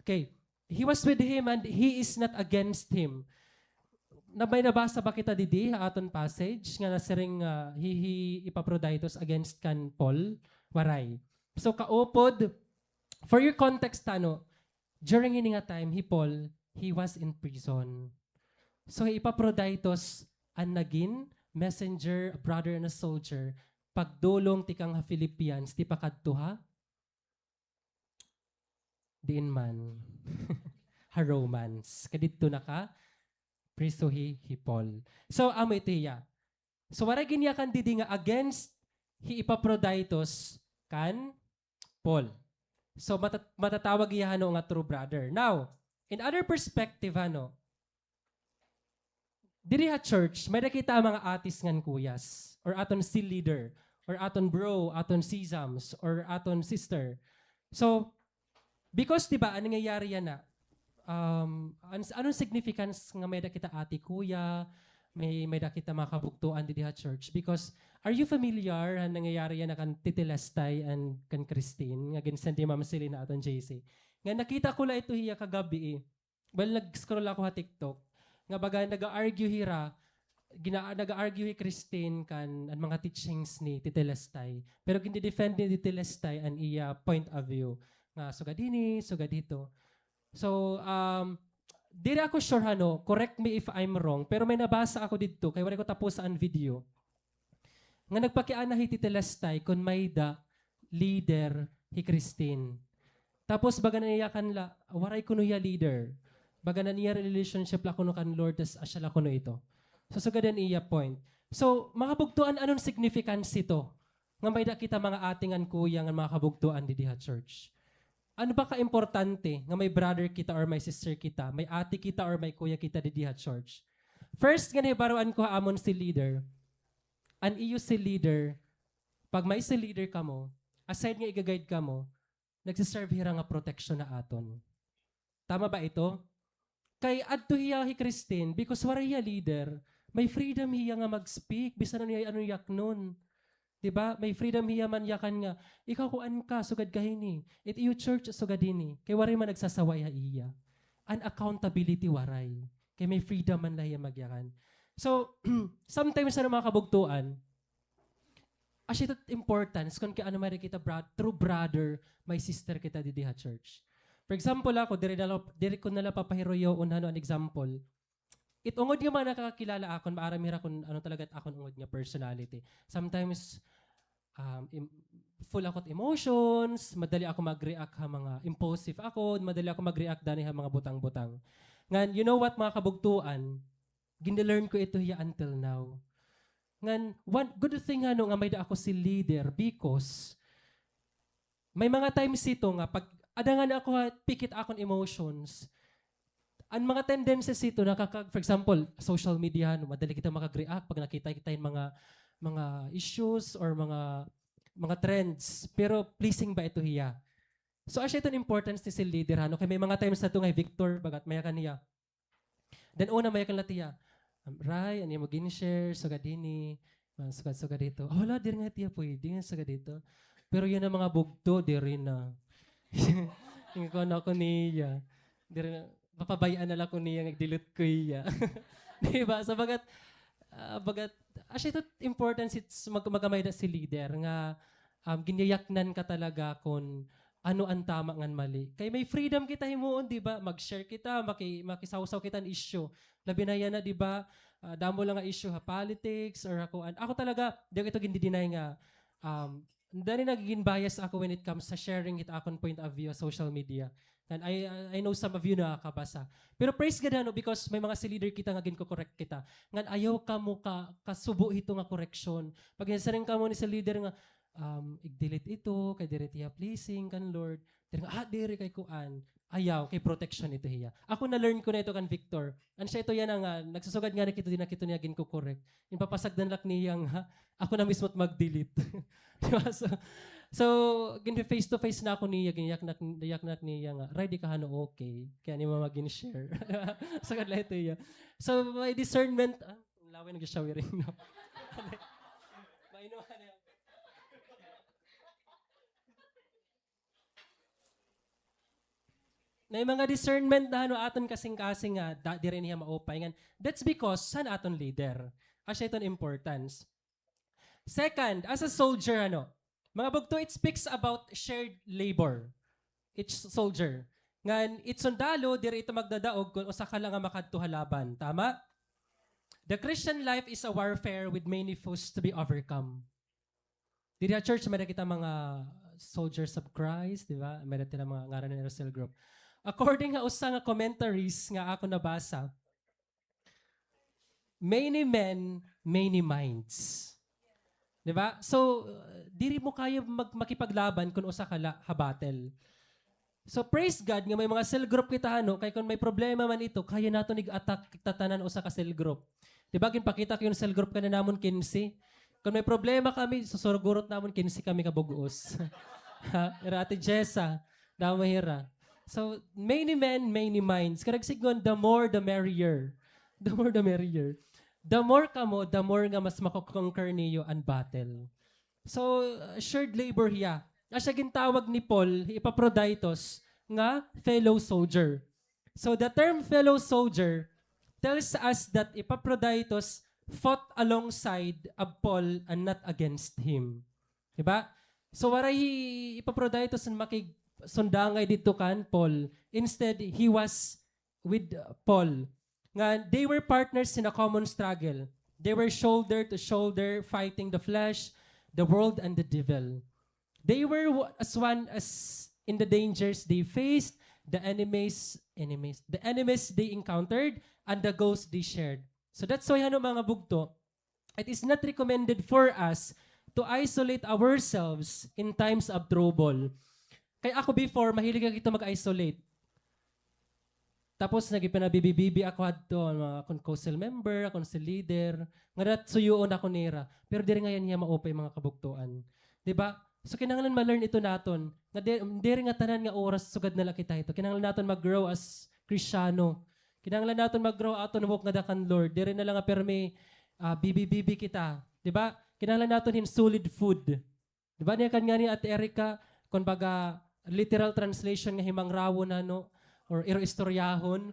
Speaker 3: Okay. He was with him and he is not against him. Na may nabasa ba kita didi aton passage nga nasiring Epaphroditus against kan Paul waray. So kaupod for your context during ini nga time Paul he was in prison. So Epaphroditus ang nagin messenger, a brother and a soldier pagdulong tikang Philippians ti pakadtuha diin man ha Romans kadidto na ka Priso Paul. So, amo ito iya. So, wala ginyakan didi nga against Epaphroditus kan Paul. So, matatawag iya nga true brother. Now, in other perspective, diri ha church, may nakita mga atis ngan kuyas, or aton still leader, or aton bro, aton sisams, or aton sister. So, because diba, anong nangyayari yan na? Anong significance nga may kita ati kuya, may kita mga kabugtuan di ha church? Because are you familiar ang nangyayari yan na kan Titilestay and kan Christine nga ginsan di Ma'am Celine na aton JC? Nga nakita ko la ito hiya kagabi Well, nag-scroll ako ha TikTok. Nga baga nag-argue hira, nag-argue hi Christine kan ang mga teachings ni Titilestay. Pero gindi-defend ni Titilestay ang iya point of view. Nga sugadini, sugadito. So, di ako sure correct me if I'm wrong, pero may nabasa ako dito, kaya wala ko tapos ang video. Nga nagpakiana hi Titilestay kung may da leader hi Christine. Tapos baga na niya kanla, waray ko no ya leader. Baga na niya relationship la ko no kan Lord, tas asya la ko no ito. So, sugadan iya point. So, mga bugtuan, anong significance ito? Nga may da kita mga atingan kuya nga mga kabugtuan di diha church. Ano ba ka-importante nga may brother kita or may sister kita, may ate kita or may kuya kita di diha church? First, nga baruan ko amon si leader. An iyo si leader, pag may si leader ka mo, aside nga i-guide ka mo, nagsiserve hira nga protection na aton. Tama ba ito? Kay adto hiya hi Christine, because wala hiya leader, may freedom hiya nga mag-speak, bisan ano hiya ano yak nun. Diba? May freedom hiya man yakan nga. Ikaw kuan ka, sugad kahini. It you church sugad dini. Kay waray man nagsasaway ha iya. An accountability waray. Kay may freedom man lahiya magyakan. So, sometimes sa mga kabugtuan, as ito importance kung kaya ano may kita true brother, my sister kita di diha church. For example ako, diri ko nala papahiroyo unhano an example. Itungod nga mga nakakakilala akon, maaramira kung ano talaga akon ungod nga personality. Sometimes, full ako emotions, madali ako mag-react ha mga impulsive ako, madali ako mag-react dani ha mga butang-butang. Ngan, you know what mga kabugtuan, ginlearn ko ito hiya until now. Ngan, one good thing nga may da ako si leader because may mga times ito nga, pag adangan ako pikit akon emotions, ang mga tendencies ito, for example, social media, madali kita makag-react pag nakita kita yung mga issues or mga trends. Pero pleasing ba ito hiya? So, asya ito importance ni si leader. Kaya may mga times na ito nga, Victor, bagat maya ka niya. Then una, maya ka natiya. Ray, ano mo gin-share, sugad dini, sugad dito. Oh, wala, di rin nga tiya pwede nga sugad dito. Pero yun ang mga bugto, di rin na. Yung ko na ako niya. Di rin na. Papabayaan na lang ko niya, nag-delete ko iya. Diba? So, bagat asya ito importance, it's magamay na si leader nga ginayaknan ka talaga kung ano ang tama ngan mali. Kaya may freedom kita himuon, diba? Mag-share kita, makisawsaw kita ng issue. Labi na yan na, diba? Damo lang nga issue, politics, or ako talaga, di ko ito gindi-deny nga, dahil nagiging bias ako when it comes sa sharing it akong point of view sa social media. And I know some of you nakakabasa. Pero praise God because may mga si leader kita nga ginko-correct kita. Ngan ayaw ka mo kasubo ito nga correction. Pag nasaring ka mo ni sa leader nga, i-delete ito, kay dire tiya pleasing kan Lord. Dire nga, dire kay kuan. Ayaw, kay protection ito hiya. Ako na-learn ko na ito kan Victor. An siya ito yan nga, nagsusugad nga na kito din na kito niya ginko-correct. Yung papasagdan lak niya nga, ako na mismo't mag-delete. Diba? So face to face na ako niya, giyak na niya nga, ready ka hano okay. Kaya ni mama gin-share. Sa kadla ito iya. So may discernment, laway nag-showering, no? Mainuhan niya. Na mga discernment na aton kasing-kasing nga, di rin niya maupay. That's because, saan aton leader? Asya ito importance. Second, as a soldier, mga bugto, it speaks about shared labor. Each soldier. Ngan, it's sundalo, diri ito magdadaog kung usa ka lang nga makadto halaban. Tama? The Christian life is a warfare with many foes to be overcome. Diri sa church, may kita mga soldiers of Christ, di ba? May kita mga ngaran ng Russell Group. According nga usa nga commentaries nga ako nabasa, many men, many minds. Diba? So, diri mo kaya makipaglaban kung usa ka battle. So, praise God nga may mga cell group kita kay kung may problema man ito, kaya nato nig-attack tatanan usa ka cell group. Diba? Ginpakita ko yung cell group ka na namon 15. Kung may problema kami, susurgurot namon 15 kami kabuguos. Ira Ate Jessa, damahira. So, many men, many minds. Karagsigon, the more, the merrier. The more, the merrier. The more ka mo, the more nga mas makukonquer niyo ang battle. So, shared labor hiya. Asya gintawag ni Paul, Epaphroditus, nga fellow soldier. So, the term fellow soldier tells us that Epaphroditus fought alongside of Paul and not against him. Diba? So, waray Epaphroditus ang sundangay dito kan Paul. Instead, he was with Paul. Nga, they were partners in a common struggle. They were shoulder to shoulder fighting the flesh, the world, and the devil. They were as one as in the dangers they faced, the enemies they encountered, and the goals they shared. So that's why mga bugto, it is not recommended for us to isolate ourselves in times of trouble. Kaya ako before, mahilig ako ito mag-isolate. Tapos nagipinabibibi ako adto mga akong council member, akong council leader, nga suyoon ako nira. Pero diri nga yan niya maupay mga kabugtuan. 'Di ba? So kinahanglan ma-learn ito naton. Nga diri nga tanan nga oras sugad na lang kita ito. Kinahanglan naton mag-grow as Kristiyano. Kinahanglan naton mag-grow aton walk nga dakan Lord. Diri na lang nga permi bibi kita, 'di ba? kinahanglan naton hin solid food. Di ba niya kan nga ni Ate Erica, kung baga literal translation nga himang rawo na no, or istoryahon,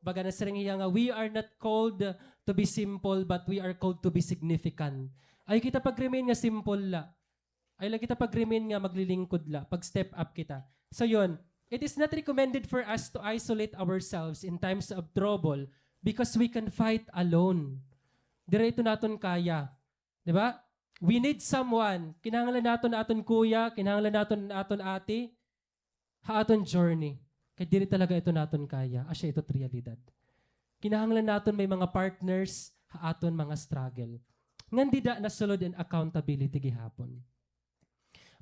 Speaker 3: baga na siring nga, we are not called to be simple, but we are called to be significant. Ay kita pag-remain nga simple la. Ay lang kita pag-remain nga maglilingkod la, pag-step up kita. So yun, it is not recommended for us to isolate ourselves in times of trouble because we can fight alone. Direto naton kaya. Di ba? We need someone. Kinahanglan naton na aton kuya, kinahanglan naton na aton ate, aton journey. Kaya diri talaga ito naton kaya. Asya ito't realidad. Kinahanglan naton may mga partners, aton mga struggle. Ngan dida nasulod and accountability gihapon.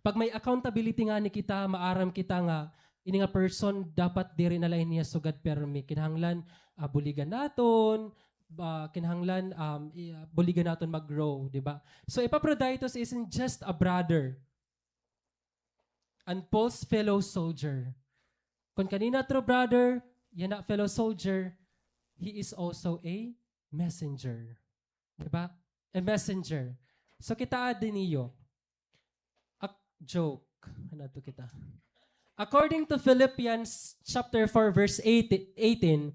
Speaker 3: Pag may accountability nga ni kita, maaram kita nga, ini nga person dapat diri na lain niya sugad permi. Kinahanglan buligan naton, kinahanglan buligan naton mag-grow, di ba? So Epaphroditus isn't just a brother and Paul's fellow soldier. Kung kanina true brother, yan na fellow soldier, he is also a messenger. Di ba? A messenger. So kita din niyo. Joke. Ano to kita? According to Philippians chapter 4 verse 18,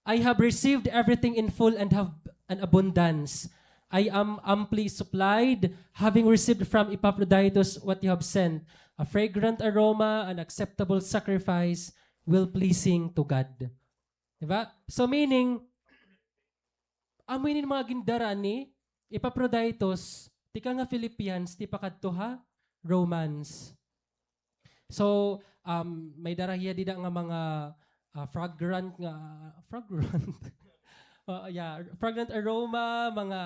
Speaker 3: I have received everything in full and have an abundance. I am amply supplied, having received from Epaphroditus what you have sent, a fragrant aroma, an acceptable sacrifice, well-pleasing to God. Diba? So meaning, amoy mga gindaran ni Epaphroditus, ti ka nga Philippians, ti pakadto ha, Romans. So, may darahiya dida nga mga fragrant fragrant aroma, mga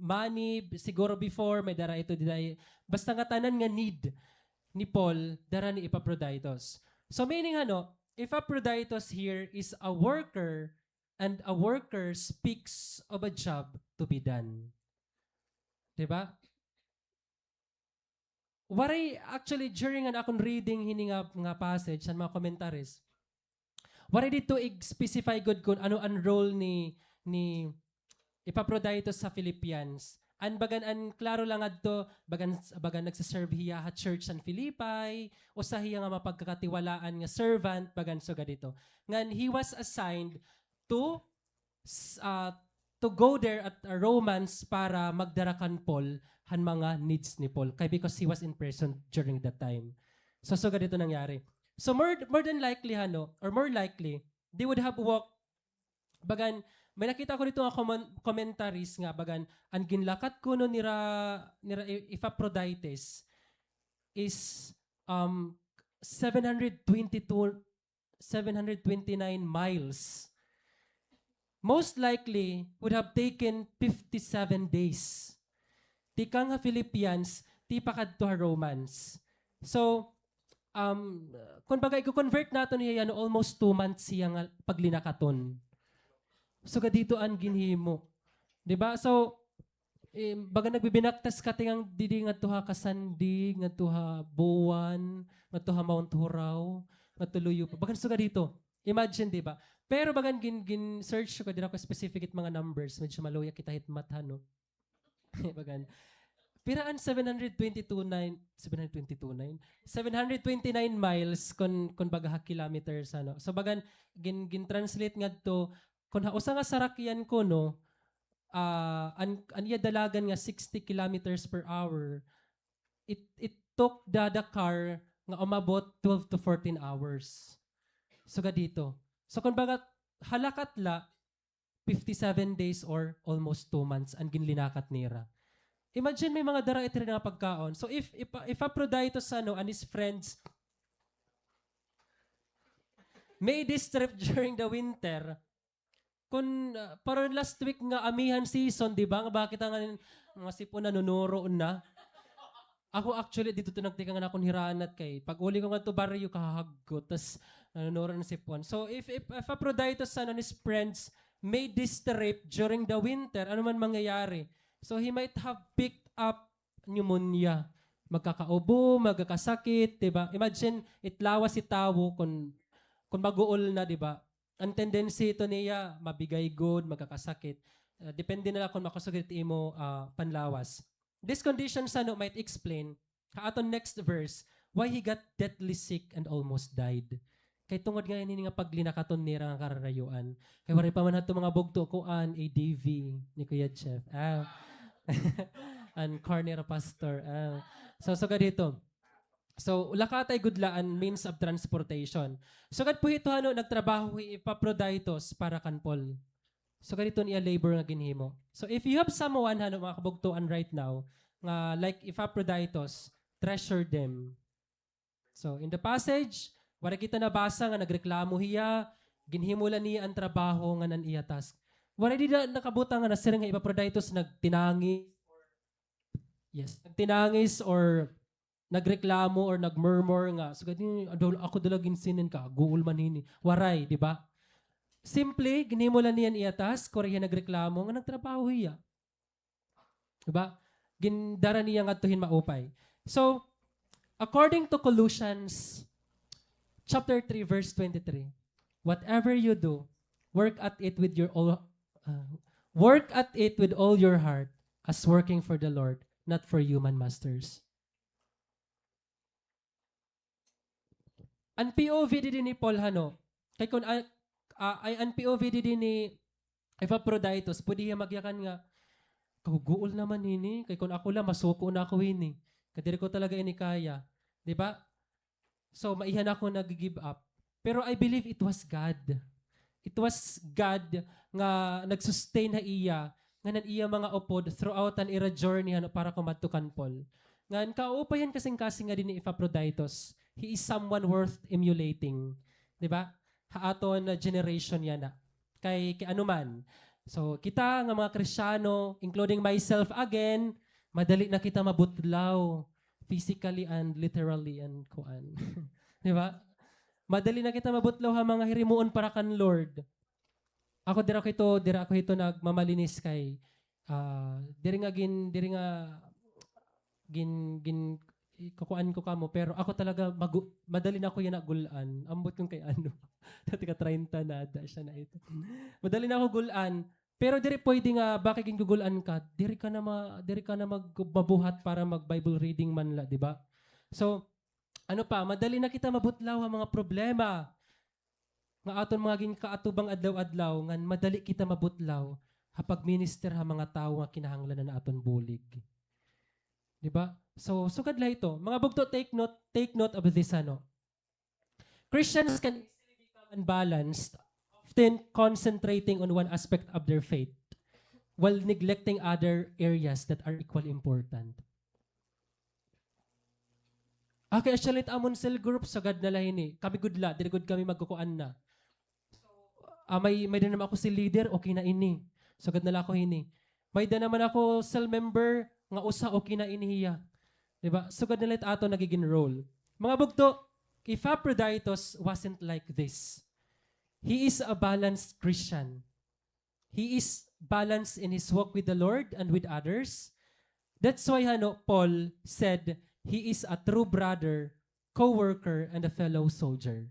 Speaker 3: money, siguro before, may dara ito dida. Basta nga tanan nga need ni Paul, dara ni Epaphroditus. So meaning Epaphroditus here is a worker, and a worker speaks of a job to be done. Diba? What I actually, during an akong reading hini nga passage sa mga commentaries, what I did to specify good kung ano ang role ni Epaphroditus sa Philippians. Bagan klaro lang adto, bagan nagsiserve hiya ha church san Philippi, o sa hiya nga mapagkakatiwalaan nga servant, bagan so dito. Ngan he was assigned to go there at Romans para magdarakan Paul han mga needs ni Paul. Kaya because he was in prison during that time. So dito nangyari. So more than likely more likely, they would have walked, bagan, may nakita ko dito nga commentaries nga, bagan, ang ginlakat ko no nira Epaphroditus is 729 miles. Most likely would have taken 57 days. Ti ka nga Philippians, ti pakadto ha Romans. So, kung bagay i-convert nato niya yan, almost 2 months siya nga paglinakaton. So, dito ang ginhimo. Diba? So, baga nagbibinaktas ka tingang didi nga tuha Kasandi, nga tuha Buwan, nga tuha Mount Huraw, nga tuluyo pa. Baga dito. Imagine, diba? Pero bagan gin-search ko din ako specific mga numbers. Medyo maluya kita hitmat bagan. Piraan 729 miles kon baga kilometers So bagan gin-translate ngadto kun usa nga sarakyan ko no anya dalagan nga 60 kilometers per hour. It took the car nga umabot 12 to 14 hours. So dito. So kung baga halakat la 57 days or almost 2 months ang ginlinakat nira. Imagine may mga dara iti nga pagkaon. So if Epaphroditus and his friends made this trip during the winter, kung parang last week nga amihan season, di ba? Bakit ang mga sipon na nunuro na? Ako actually, dito to nagtika nga akong hiranat kay. Pag uli ko nga to baryo, kahagot. Tapos nanunuro na sipon. So if Epaphroditus and his friends made this trip during the winter, ano man mangyayari? So he might have picked up pneumonia. Magkakaubo, magkakasakit, 'di ba? Imagine itlawas si tawo kung maguol na, 'di ba? Ang tendency ito niya mabigay good, magkakasakit. Depende na lang kung makasugit imo panlawas. This condition ano might explain aton next verse why he got deathly sick and almost died. Kay tungod nga ini nga paglinakaton nira nga kararayuan. Kay wari pa man ato mga bugto kuan ADV ni Kuya Chef. And Carnera Pastor. So dito. So lakatay gudlaan means of transportation. So kad po ito ano nagtrabaho Epaphroditus para kan Paul. So ganito niya labor nga ginhimo. So if you have someone ano mga kabugtuan right now nga like Epaphroditus, treasure them. So in the passage, wala kita nabasa nga nagreklamo hiya, ginhimulan niya ang trabaho nga nan iya task. Wala di na nakabuta nga nasir nga Epaphroditus nagtinangis or nagreklamo or nagmurmur nga. So ganito ako dalagin sinin ka, guul man hini. Waray, di ba? Simple, ginimulan niyan iatas, Korea nagreklamo, nga nagtrabaho hiya. Diba? Gindara niya nga tuhin maupay. So, according to Colossians chapter 3, verse 23, whatever you do, work at it with all your heart as working for the Lord, not for human masters. Ang POV din ni Paul hano, kay kun ay ang POV din ni Epaphroditus, pwede hiya magyakan nga, kaguol naman ini, kay kun ako lang, masuko na ako ini. Kadiri ko talaga ini kaya. Diba? So, maihan ako nag-give up. Pero I believe it was God. It was God nga nagsustain na iya, nga nan iya mga upod throughout an era journey ano, para kumatukan Paul. Nga kaupayan kasing-kasing nga din ni Epaphroditus. He is someone worth emulating. Diba? Haaton na generation yan na. Kay anuman. So, kita nga mga Kristyano, including myself again, madali na kita mabutlaw physically and literally and kuan. Di ba? Madali na kita mabutlaw ha mga hirimuon para kan Lord. Ako dira ko ito nagmamalinis kay diri nga kukuan ko kamo pero ako talaga madali na ako yan nagulan. Ambot kung kay ano. Dati ka 30 na ada siya na ito. Madali na ako gulan. Pero diri pwede nga bakit gigugulan ka? Diri ka na mabuhat para mag Bible reading man la, di ba? So ano pa, madali na kita mabutlaw ang mga problema. Nga aton mga kaatubang adlaw-adlaw ngan madali kita mabutlaw hapag minister ha mga tawo nga kinahanglan na aton bulig. Di ba? So sugad la ito. Mga bugto, take note of this ano. Christians can easily become unbalanced, often concentrating on one aspect of their faith while neglecting other areas that are equally important. Okay, actually, amon cell group, sagad na lahin eh. Kami gudla, dili gud kami magkukuan na. May din naman ako si leader, okay na ini. Sagad na lang ako ini. May din naman ako cell member, nga usa okay na inihiya. Diba? Sagad na lang ato nagiging role. Mga bugto, Epaphroditus wasn't like this. He is a balanced Christian. He is balanced in his walk with the Lord and with others. That's why Paul said, he is a true brother, co-worker, and a fellow soldier.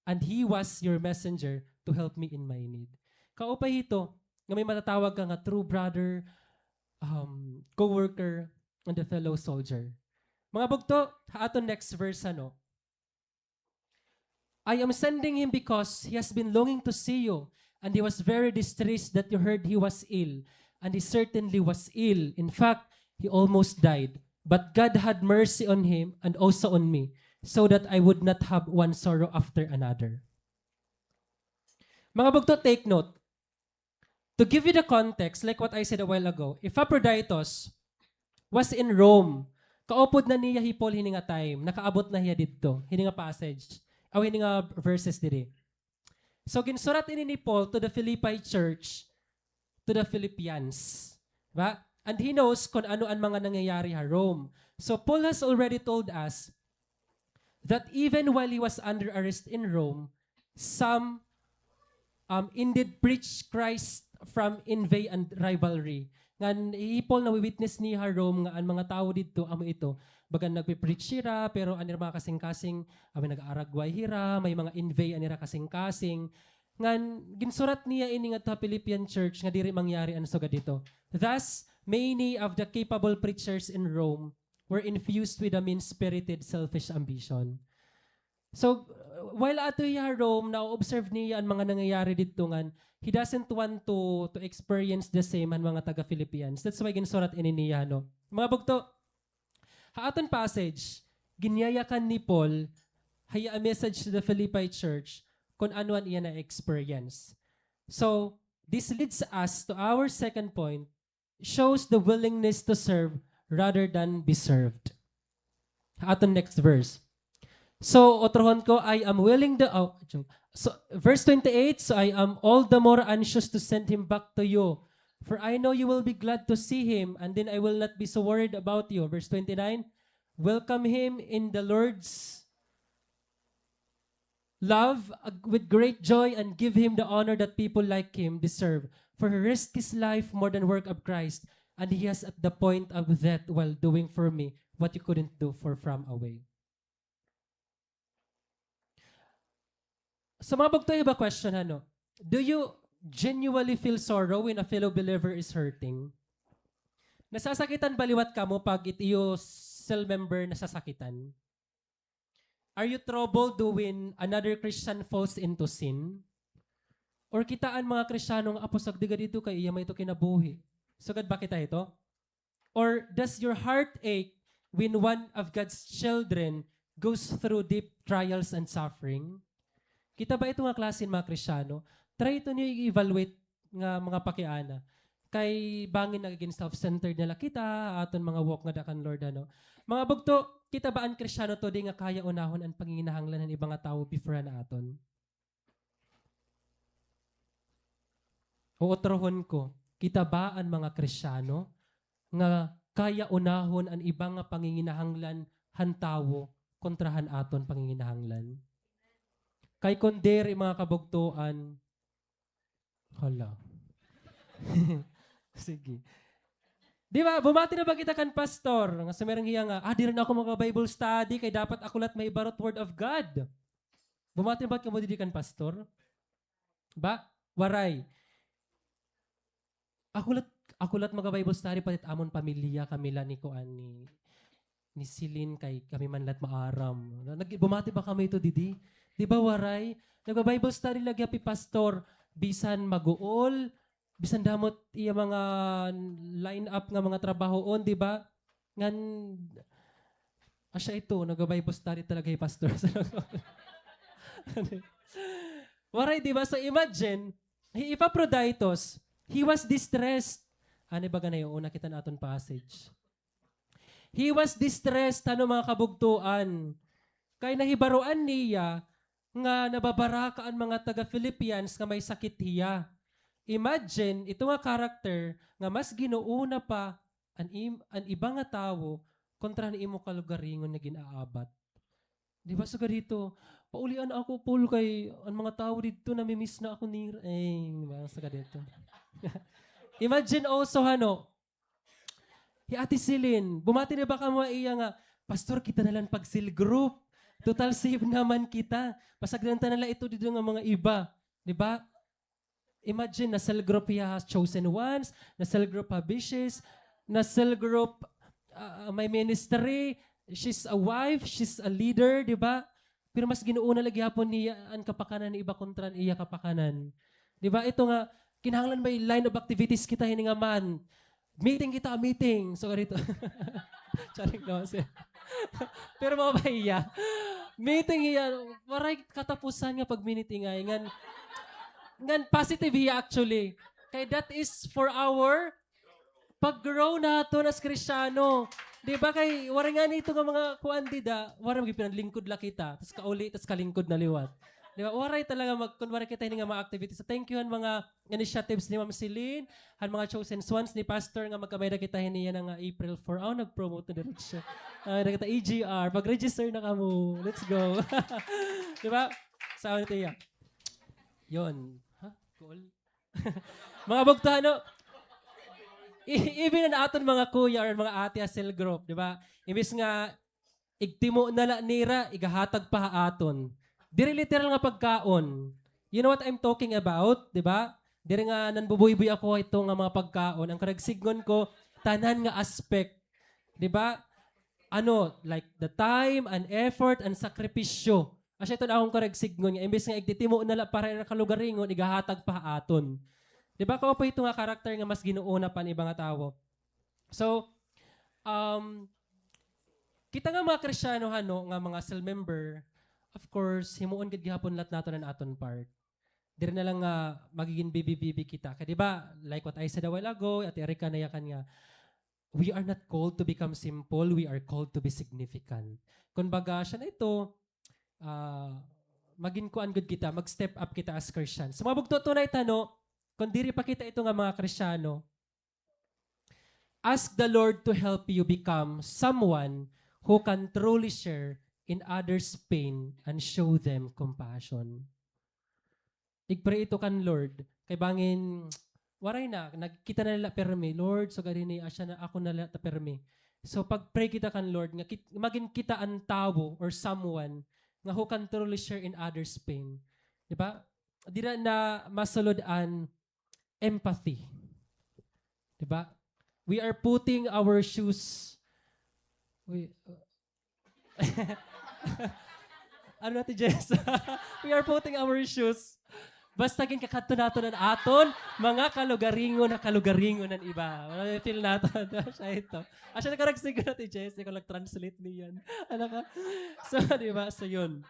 Speaker 3: And he was your messenger to help me in my need. Kaupay ito, nga may matatawag ka nga true brother, co-worker, and a fellow soldier. Mga bugto, aton next verse I am sending him because he has been longing to see you, and he was very distressed that you heard he was ill, and he certainly was ill. In fact, he almost died. But God had mercy on him and also on me, so that I would not have one sorrow after another. Mga bugto, take note. To give you the context, like what I said a while ago, Epaphroditus was in Rome. Kaupod na niya Paul hininga time. Nakaabot na hiya dito. Hininga passage. Hininga verses diri. So ginsurat ini ni Paul to the Philippi church, to the Philippians. Ba? And he knows kung ano ang mga nangyayari ha Rome. So Paul has already told us that even while he was under arrest in Rome, some indeed preached Christ from envy and rivalry. Ngan Paul na witness ni Rome nga ang mga tao dito amo ito bagan nagpe-preach sira pero anira mga kasing-kasing may nag-aragway hira, may mga envy anira kasing-kasing. Ngan ginsurat niya ini nga ta Philippian church nga diri mangyari ano so dito. Thus many of the capable preachers in Rome were infused with a mean-spirited, selfish ambition. So, while ato iya Rome, na-observe niya ang mga nangyayari dito ngan, he doesn't want to experience the same ang mga taga-Philippians. That's why ginsurat ini niya, no? Mga bugto, haaton passage, ginyayakan ni Paul, haya a message to the Philippi church kung ano ang iya na-experience. So, this leads us to our second point, shows the willingness to serve rather than be served. Haaton next verse. So, otrohon ko, I am willing the... So, verse 28, so I am all the more anxious to send him back to you. For I know you will be glad to see him, and then I will not be so worried about you. Verse 29, welcome him in the Lord's love with great joy and give him the honor that people like him deserve. For he risked his life more than work of Christ, and he has at the point of death while doing for me what you couldn't do from away. Sa mga bagtoy ba question, ano? Do you genuinely feel sorrow when a fellow believer is hurting? Nasasakitan baliwat ka mo pag itiyo cell member nasasakitan? Are you troubled when another Christian falls into sin? Or kitaan mga Kristyanong apostag diga dito kay iya may ito kinabuhi? Sugad ba kita ito? Or does your heart ache when one of God's children goes through deep trials and suffering? Kita ba ito nga klase mga Kristiyano? Try ito niyo i-evaluate nga mga pakiana. Kay bangin nagiging self-centered nila kita, aton mga walk nga dakan Lord, ano. Mga bugto, kita ba ang Kristiyano to di nga kaya unahon ang panginginahanglan ng ibang nga tao before na aton? Uutrohon ko, kita ba ang mga Kristiyano nga kaya unahon ang ibang nga panginginahanglan hantawo kontrahan aton panginginahanglan? Kay kondere mga kabugtuan, hala. Sige. Di ba, bumati na ba kita kan pastor? Nga sa merang hiya nga, di rin ako mag-Bible study, kay dapat akulat may barot word of God. Bumati na ba ka mo di kan pastor? Ba? Waray. Akulat mag-Bible study, patit amon pamilya, kamila ni Kuan ni Silin, kay kami manlat maaram. Bumati ba kami ito, Didi? Di ba waray? Nag-Bible study lagi api pastor, bisan maguol, bisan damot iya mga line up nga mga trabahoon, di ba? Ngan asya ito, nag-Bible study talaga yung pastor. Waray, di ba? So imagine, Epaphroditus, he was distressed. Ano ba ganay yung una kita naton passage? He was distressed, ano mga kabugtuan. Kay nahibaruan niya, nga nababaraka ang mga taga-Philippians nga may sakit hiya. Imagine, ito nga character nga mas ginuuna pa ang iba nga tao kontra ni imo kalugaringon na ginaabat. Di ba sa dito, paulian ako, Paul, kay ang mga tao dito namimiss na ako ni... di ba sa dito? Imagine also, Ate Silin, bumati na ba ka mo iya nga, Pastor, kita na lang pag-seal group. Total save naman kita. Pasagdanta nila ito dito ng mga iba. Di ba? Imagine, na cell group ya chosen ones, na cell group ha bishes, na cell group may ministry, she's a wife, she's a leader, di ba? Pero mas ginuuna lagi hapon niya ang kapakanan ni iba kontra iya kapakanan. Di ba? Ito nga, kinahanglan may line of activities kita hininga man. Meeting kita, meeting. So, ganito. Charing no, pero mabahiya. Meeting yan. Waray katapusan nga pag meeting ay. Ngan positive hiya actually. Kaya that is for our pag-grow nato as Kristiyano. Di ba kay waray nga nito nga mga kuandida, waray magipinanlingkod la kita, tas kauli, tas kalingkod na liwat. Di ba? Waray talaga kunwari kita nga mga activities. So thank you han mga initiatives ni Ma'am Celine, han mga chosen ones ni Pastor nga magkamay na kita hiniya nga April 4. Nag-promote na direct siya. Nakita EGR. Pag-register na ka mo. Let's go. Di ba? Sa ito iya. Yun. Cool. Mga bugtano, even na aton mga kuya or mga ate cell group, di ba? Imbis nga, igtimo na la nira, igahatag pa aton. Diri literal nga pagkaon. You know what I'm talking about, di ba? Diri nga nanbubuy-buy ako ito nga mga pagkaon. Ang karagsignon ko, tanan nga aspect. 'Di ba? Like the time and effort and sakripisyo. Asya ito na akong karagsignon nga, imbes nga igtitimo na para na kalugaringon, igahatag pa aton. Di ba? Kao pa ito nga karakter nga mas ginuuna pa ni ibang nga tao. So, kita nga mga Kristyano nga mga cell member, of course, himuon gid gihapon lat nato ng aton part. Dire na lang nga magiging bibi-bibi kita. Kaya di ba, like what I said a while ago, at Erika na yakan nga, we are not called to become simple, we are called to be significant. Kung baga siya na ito, maging kuan good kita, mag-step up kita as Christians. Sa mga bugto tunay tano, kung diri pa kita ito nga mga Kristiyano, ask the Lord to help you become someone who can truly share in others' pain and show them compassion. Igpray ito kan Lord, kay bangin, waray na, nagkita na nila permi, Lord, so gani ni asya na ako na ta permi. So pag-pray kita kan Lord, nga maging kita ang tao or someone nga who can truly share in others' pain. Di ba? Di na masulod an empathy. Di ba? We are putting our shoes. Ano natin, Jess? We are putting our shoes. Basta kin kakadto nato ng aton, mga kalugaringon na kalugaringon ng iba. Feel nato. Siya ito. Asya nakaragsigo natin, Jess. Ikaw nag-translate niyan. Ano ka? So, di ba? So, yun.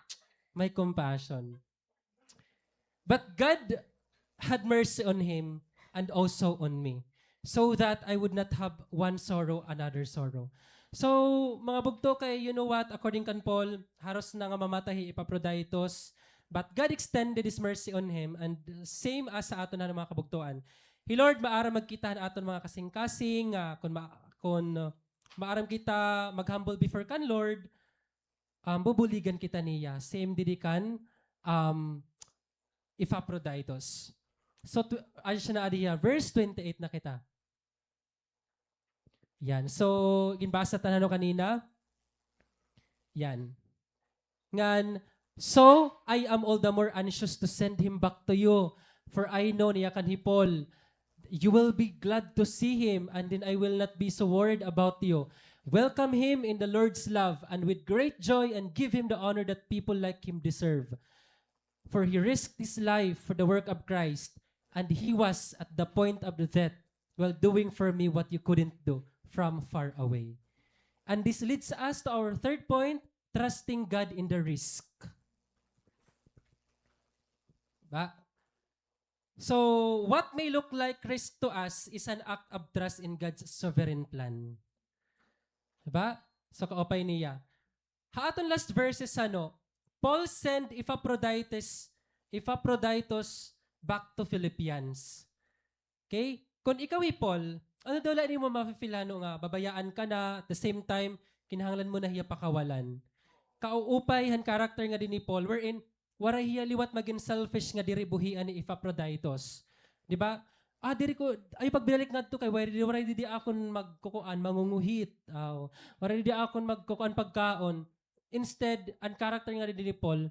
Speaker 3: May compassion. But God had mercy on him and also on me, so that I would not have one sorrow, another sorrow. So, mga bugto kay, you know what, according kan Paul, haros na nga mamatahi Epaphroditus, but God extended His mercy on him, and same as sa aton na mga kabugtuan. Lord, maara magkita na aton mga kasing-kasing, kung maaram kita mag-humble before kan Lord, bubuligan kita niya. Same didikan, Epaphroditus. So, ay siya na adiya, verse 28 na kita. Yan. So, ginbasa tanano kanina. Yan. Ngan, so, I am all the more anxious to send him back to you. For I know niya kan Paul, you will be glad to see him, and then I will not be so worried about you. Welcome him in the Lord's love, and with great joy, and give him the honor that people like him deserve. For he risked his life for the work of Christ, and he was at the point of the death while doing for me what you couldn't do from far away. And this leads us to our third point, trusting God in the risk. Ba? So, what may look like risk to us is an act of trust in God's sovereign plan. Diba? So, kaopay niya. Haaton last verses, Paul sent Epaphroditus back to Philippians. Okay? Kung ikaw Paul, ano daw lang mo mapipilano nga, babayaan ka na, at the same time, kinahanglan mo na hiya pakawalan. Kauupay han karakter nga din ni Paul, wherein, wara hiya liwat maging selfish nga diribuhian ni Epaphroditus. Di ba? Diri ko, ay pagbinalik nga ito kay, wala di akon magkukuan, mangunguhit. Wala di akon magkukuan pagkaon. Instead, ang karakter nga din ni Paul,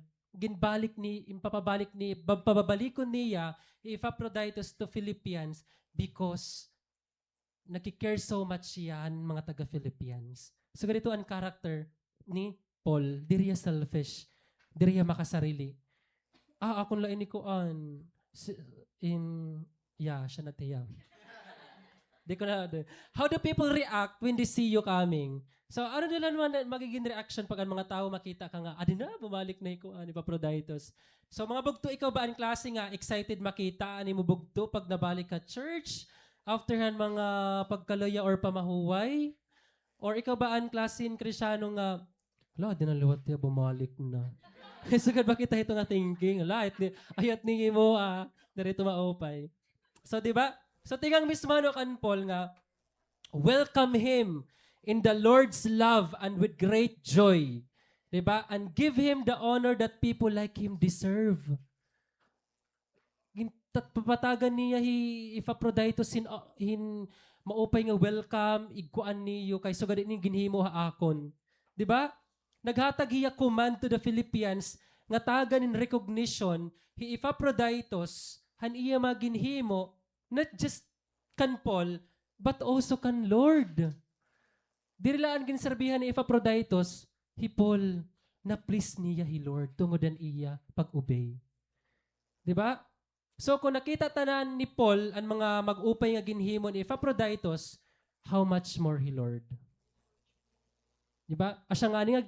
Speaker 3: pababalikon niya Epaphroditus to Philippians because nagki-care so much yan mga taga-Philippians. So ganito ang karakter ni Paul, diriya selfish, diriya makasarili. Akong lain ni kuan siya na tiya. Di ko na. How do people react when they see you coming? So, ano nila naman magiging reaction pag ang mga tao makita ka nga, bumalik na ni Epaphroditus. So, mga bugto, ikaw ba ang klase nga, excited makita, mo bugto pag nabalik ka church? After han mga pagkaloya or pamahuway? Or ikaw ba ang klase Kristyano nga, di na liwat niya, bumalik na. Sugad ba kita ito nga thinking? Ayat ni mo, narito maupay. So, di ba? So, tingang mismo kan Paul nga, welcome him in the Lord's love and with great joy. Diba? And give him the honor that people like him deserve. Papatagan niya Epaphroditus hin maupay nga welcome, iguan niyo kay so gani ginhimo haakon. Diba? Naghatag hiya command to the Philippians nga tagan in recognition Epaphroditus han iya maginhimo not just kan Paul but also kan Lord. Dirilaan ginserbihan ni Epaphroditus, hipol, na please niya hi Lord, tungodan iya pag-obey. Di ba? So kung nakita tanan ni Paul ang mga mag-upay nga ginhimo ni Epaphroditus, how much more hi Lord? Di ba? Asya nga nga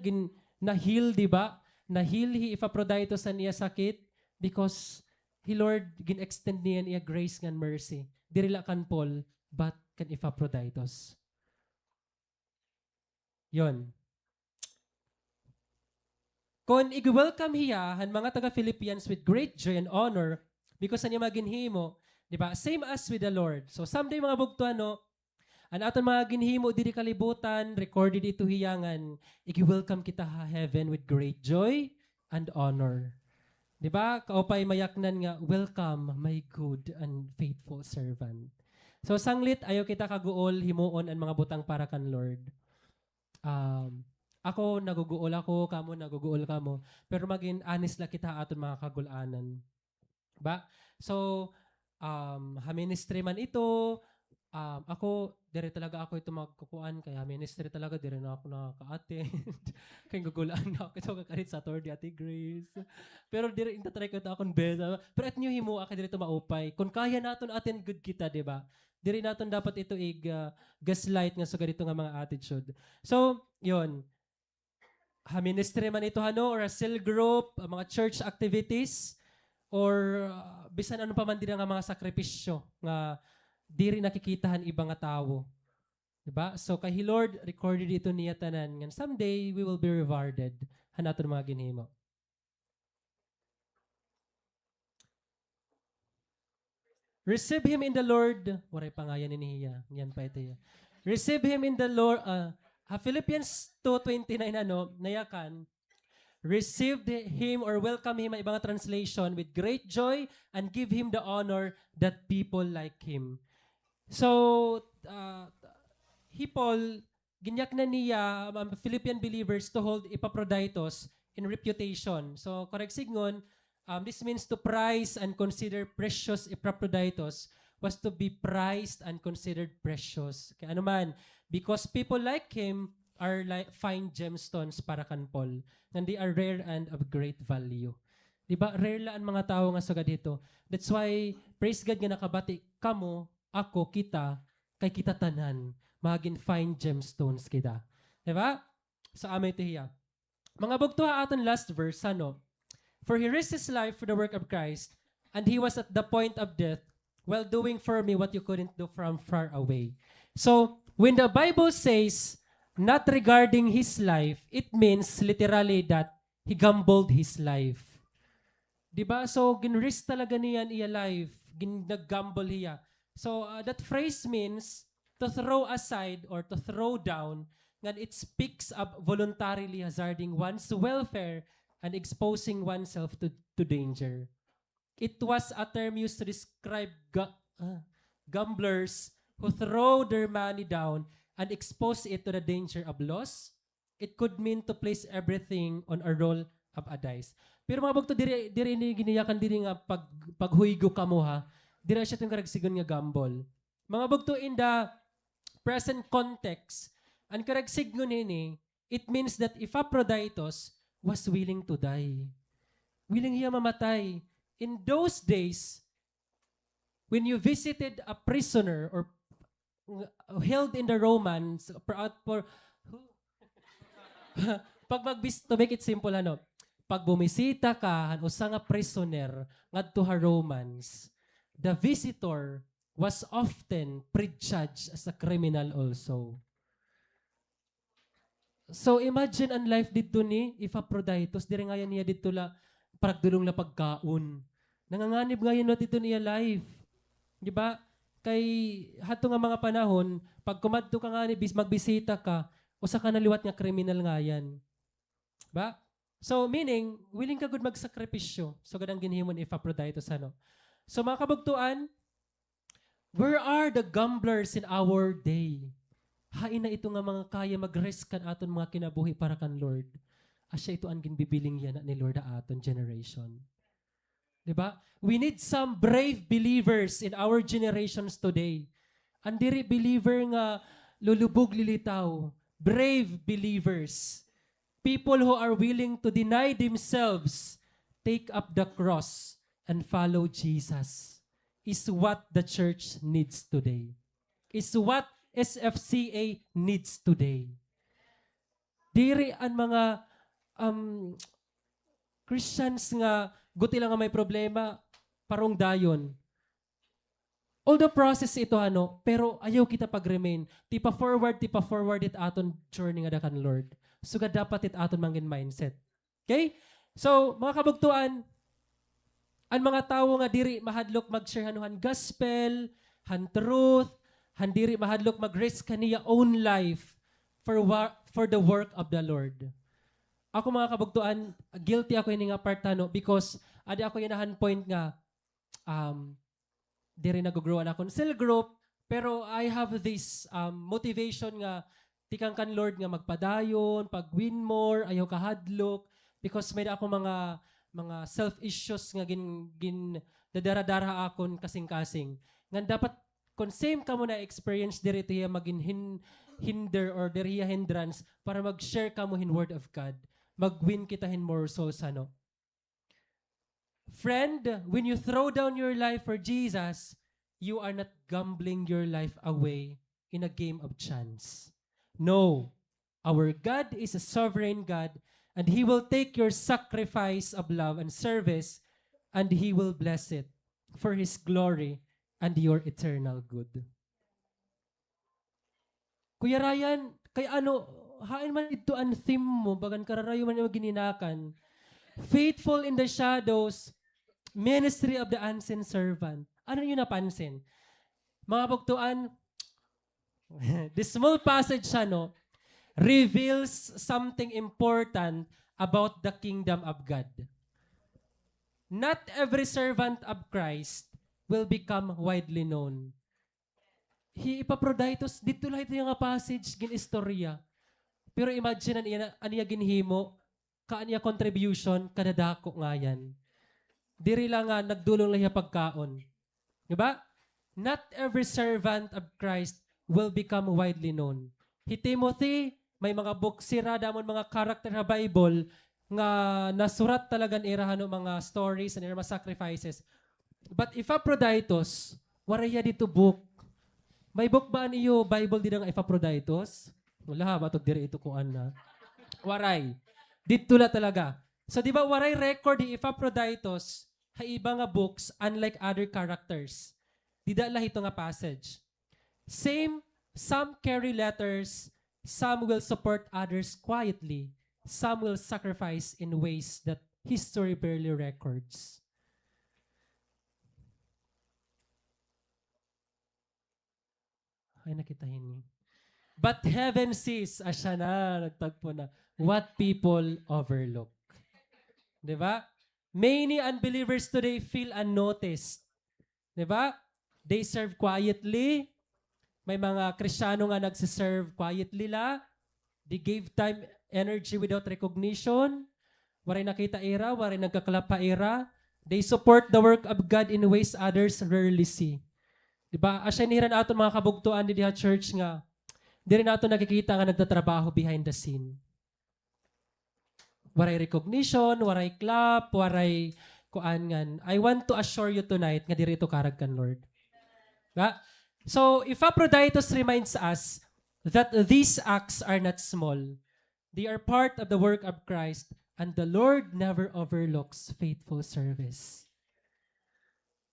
Speaker 3: na-heal, di ba? Na-heal hi Epaphroditus sa niya sakit because hi Lord gin-extend niya niya grace and mercy. Dirila kan Paul, but kan Epaphroditus. Yon. Kung i-welcome hiya han mga taga-Philippians with great joy and honor because sa niya maginhimo, di ba? Same as with the Lord. So someday mga bugtuan, no, ang aton mga ginhimo diri kalibutan, recorded ito hiyangan, i-welcome kita ha heaven with great joy and honor. Di ba? Kaupay mayaknan nga, welcome my good and faithful servant. So sanglit, ayaw kita kaguol, himuon ang mga butang para kan Lord. Ako, naguguol ako, kamo, naguguol kamo. Pero maging honest lang kita aton mga kagulanan. Ba? So, ha-ministry man ito, ako, dire talaga ako ito magkukuan, kaya ministry talaga, dire na ako nakaka-attend. Kaya gugulaan na ako ito kakarit sa Lord, Ate Grace. Pero dire, intatry ko ito akong besa. Pero at nyo himo, ako dire ito maupay. Kung kaya natin attend good kita, di ba? Dire natin dapat ito gaslight nga sa ganito nga mga attitude. So, yun. Ha-ministry man ito, or a cell group, mga church activities, or bisan ano pa man din nga mga sakripisyo nga di rin nakikitahan ibang nga tao. Diba? So, kay Lord, recorded ito niya tanan. And someday, we will be rewarded. Hanaton mga ginhimo. Receive him in the Lord. Waray pangayan ni niya. Yan pa ito. Receive him in the Lord. Philippians 2:29 nayakan. Receive him or welcome him, ang ibang translation, with great joy and give him the honor that people like him. So, Paul, ginyak na niya Philippian believers to hold Epaphroditus in reputation. So, correct signon, this means to prize and consider precious Epaphroditus was to be prized and considered precious. Kaya ano man, because people like him are like fine gemstones para kan Paul. And they are rare and of great value. Diba? Rare lang ang mga tao nga sagad dito. That's why, praise God nga nakabati kamo, ako, kita, kay kita tanan. Maging fine gemstones kita. Diba? Sa amay tihiya. Mga bugtuha aton last verse, For he risked his life for the work of Christ, and he was at the point of death, while doing for me what you couldn't do from far away. So, when the Bible says, not regarding his life, it means literally that he gambled his life. Diba? So, ginrisk talaga niyan iya life. Nag-gamble hiya. So, that phrase means to throw aside or to throw down, and it speaks of voluntarily hazarding one's welfare and exposing oneself to danger. It was a term used to describe gamblers who throw their money down and expose it to the danger of loss. It could mean to place everything on a roll of a dice. Pero mga bugto, diri ni giniyakan diri nga paghuigo kamo ha. Diri siya itong karagsigon nga gamble. Mga bugto, in the present context, ang karagsigon ini, it means that Epaphroditus was willing to die. Willing hiya mamatay. In those days, when you visited a prisoner or held in the Romans to make it simple, pag bumisita ka usa nga prisoner ngadto ha Romans, the visitor was often prejudged as a criminal also. So imagine ang life dito ni Epaphroditus, dire nga yan niya dito la paragdulong la pagkaon. Nanganganib nga yan dito niya life. Di ba? Kay hato nga mga panahon, pag kumadto ka nga ni magbisita ka, usa ka naliwat nga kriminal nga yan. Ba? So meaning, willing ka gud magsakripisyo. So gadang ginhimo ni Epaphroditus So mga kabugtuan, where are the gamblers in our day? Hain na ito nga mga kaya mag-risk kan aton mga kinabuhi para kan Lord. Asya ito ang ginbibiling yan ni Lord aton generation. Diba? We need some brave believers in our generations today. Andiri believer nga lulubog lilitaw. Brave believers. People who are willing to deny themselves, take up the cross, and follow Jesus is what the church needs today. Is what SFCA needs today. Diri ang mga Christians nga guti lang nga may problema, parong dayon. All the process ito pero ayaw kita pag-remain. Tipa forward it aton journey nga dakan Lord. Sugad dapat it aton mangin mindset. Okay? So, mga kabugtuan, ang mga tao nga diri mahadlok mag-share hanuhan gospel, han truth, han diri mahadlok mag-risk kaniya own life for the work of the Lord. Ako mga kabugtuan, guilty ako ini nga part because adi ako yanahan point nga diri nag-grow na akong cell group, pero I have this motivation nga tikang kan Lord nga magpadayon, pag-win more, ayaw kahadlok, because may ako mga self-issues nga gin dadara-dara akon kasing-kasing. Nga dapat kung same ka mo na experience diri tiya magin hinder or diri hindrance para mag-share ka mo hin word of God. Mag-win kita hin more souls Friend, when you throw down your life for Jesus, you are not gambling your life away in a game of chance. No, our God is a sovereign God, and He will take your sacrifice of love and service, and He will bless it for His glory and your eternal good. Kuya Ryan, kay hain man ito ang theme mo, bagan kararayo man yung gininakan. Faithful in the shadows, ministry of the unseen servant. Ano yun napansin? Mga bugtuan, this small passage reveals something important about the kingdom of God. Not every servant of Christ will become widely known. Epaphroditus, dito lang ito yung passage, gin-istorya. Pero imagine aniya ginhimo, kaaniya contribution, kadadako nga yan. Diri lang nga nagdulong lang pagkaon. Diba? Not every servant of Christ will become widely known. Timothy, may mga book sira damon mga character sa Bible nga nasurat talaga irahan mga stories and mga sacrifices. But Epaphroditus, waraya dito book. May book ba niyo Bible din ng Epaphroditus? Wala ba to dire ito kuan na. Waray. Dito la talaga. So di ba waray record ni Epaphroditus ha iba nga books unlike other characters. Dida lah ito nga passage. Some carry letters, some will support others quietly, some will sacrifice in ways that history barely records. Ay, nakitahin niyo. But heaven sees, asya na, nagtagpo na, what people overlook. Diba? Many unbelievers today feel unnoticed. Diba? They serve quietly. May mga Kristiyano nga nagsiserve quietly la. They gave time, energy without recognition. Waray nakita era, waray nagkaklapa era. They support the work of God in ways others rarely see. Diba? Asya niran ato mga kabugtuan di diha church nga. Di rin nato nakikita nga nagtatrabaho behind the scene. Waray recognition, waray clap, waray kuan ngan. I want to assure you tonight nga diri ito karag kan Lord. Diba? So, Epaphroditus reminds us that these acts are not small. They are part of the work of Christ, and the Lord never overlooks faithful service.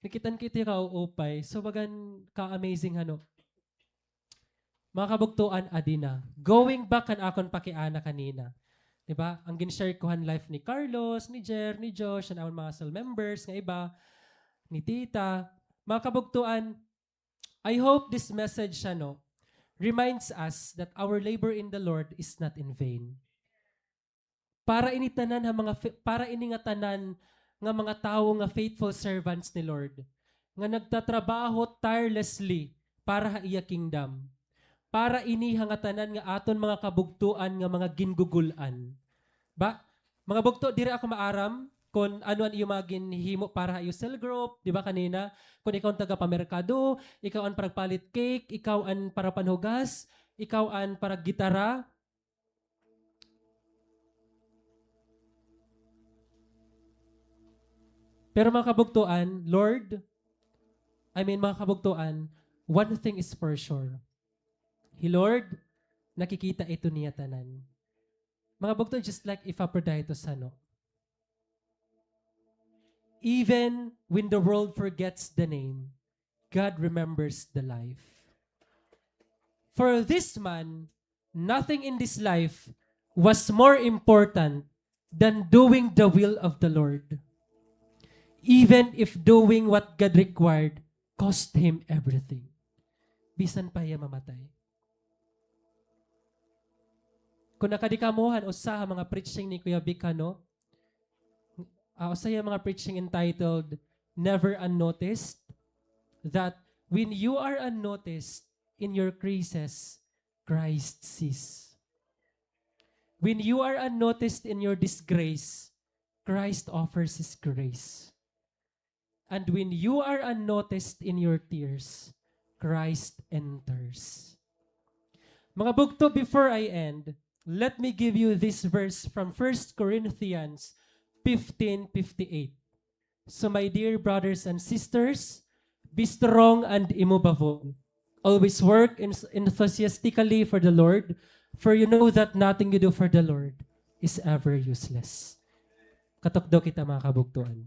Speaker 3: Nakitan kita ka upay, so bagan ka-amazing Mga kabugtuan adina. Going back kan akon pakiana kanina. Diba? Ang gin-share ko life ni Carlos, ni Jer, ni Josh, and our mga cell members, nga iba, ni Tita. Mga kabugtuan, I hope this message reminds us that our labor in the Lord is not in vain. Para initanan para iningatanan nga mga tao nga faithful servants ni Lord nga nagtatrabaho tirelessly para iya kingdom. Para inihangatanan nga aton mga kabugtuan nga mga gingugulan. Ba? Mga bugto diri ako maaram kung ano ang iyong mga ginhimo para iyong cell group, di ba kanina? Kung ikaw ang taga-pamerkado, ikaw ang para palit cake, ikaw ang para panhugas, ikaw ang para gitara. Pero mga kabugtuan, mga kabugtuan, one thing is for sure. Lord, nakikita ito niya tanan. Mga bugtuan, just like Epaphroditus, even when the world forgets the name, God remembers the life. For this man, nothing in this life was more important than doing the will of the Lord. Even if doing what God required cost him everything. Bisan pa siya mamatay. Kung nakadikamuhan, usaha mga preaching ni Kuya Vic, usaha mga preaching entitled, Never Unnoticed, that when you are unnoticed in your crisis, Christ sees. When you are unnoticed in your disgrace, Christ offers His grace. And when you are unnoticed in your tears, Christ enters. Mga bugto, before I end, let me give you this verse from 1 Corinthians 15:58. So my dear brothers and sisters, be strong and immovable. Always work enthusiastically for the Lord, for you know that nothing you do for the Lord is ever useless. Katukdo kita mga kabugtuan.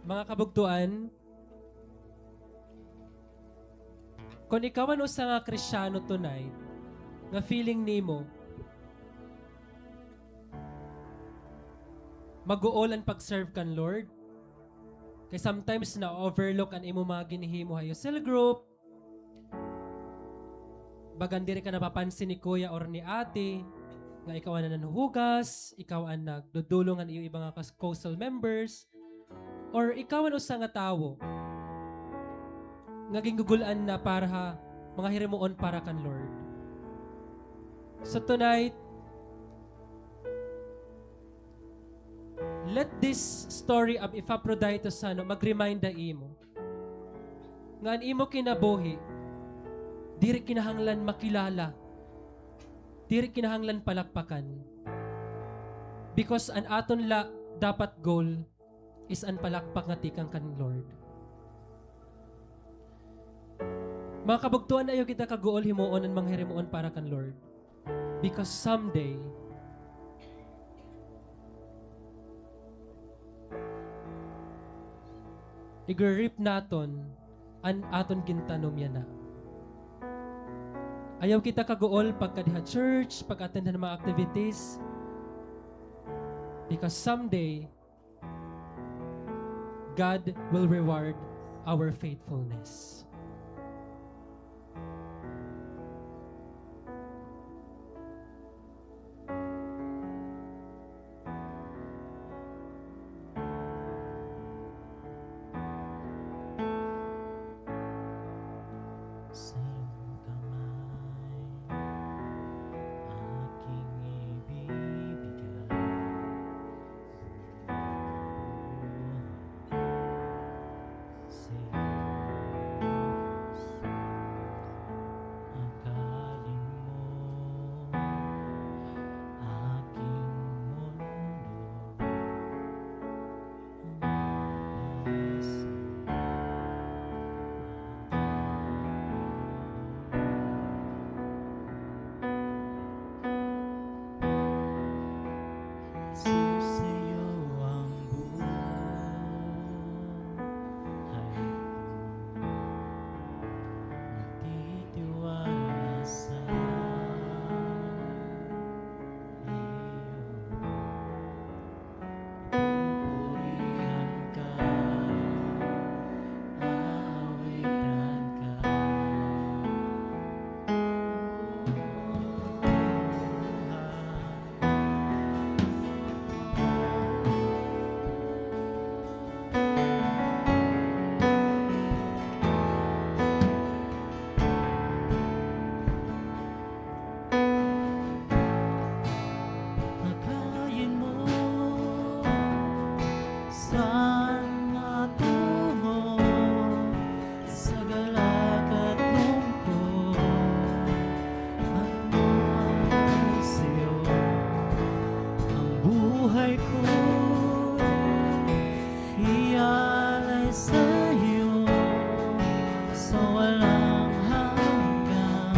Speaker 3: Mga kabugtuan, kung ikaw ano sa nga Kristyano tonight, nga feeling nimo, mag-uulan pag-serve kan Lord, kay sometimes na-overlook ang imo mga ginihimo hayo cell group, bagan diri ka napapansin ni kuya or ni ate, nga ikaw ang nanhuhugas, ikaw ang nagdudulong ang iyong ibang coastal members, or ikaw ano sa nga tawo nga gingugulan na para mga hirimuon para kan Lord. So tonight, let this story of Epaphroditus mag-remind na imo nga an imo kinabuhi diri kinahanglan makilala, diri kinahanglan palakpakan, because an aton dapat goal is an palakpak nga tikang kan Lord. Mga kabugtuan, ayo kita kaguol himuon ang mga hirimuon para kan Lord. Because someday, i-grip naton an aton gintanom yan na. Ayaw kita kaguol pagkadiha church, pag-attend ng mga activities. Because someday, God will reward our faithfulness.
Speaker 2: Sa iyong kamay, aking ibibigay. Sa Diyos, akalin mo, aking mundo, ang walang hanggan.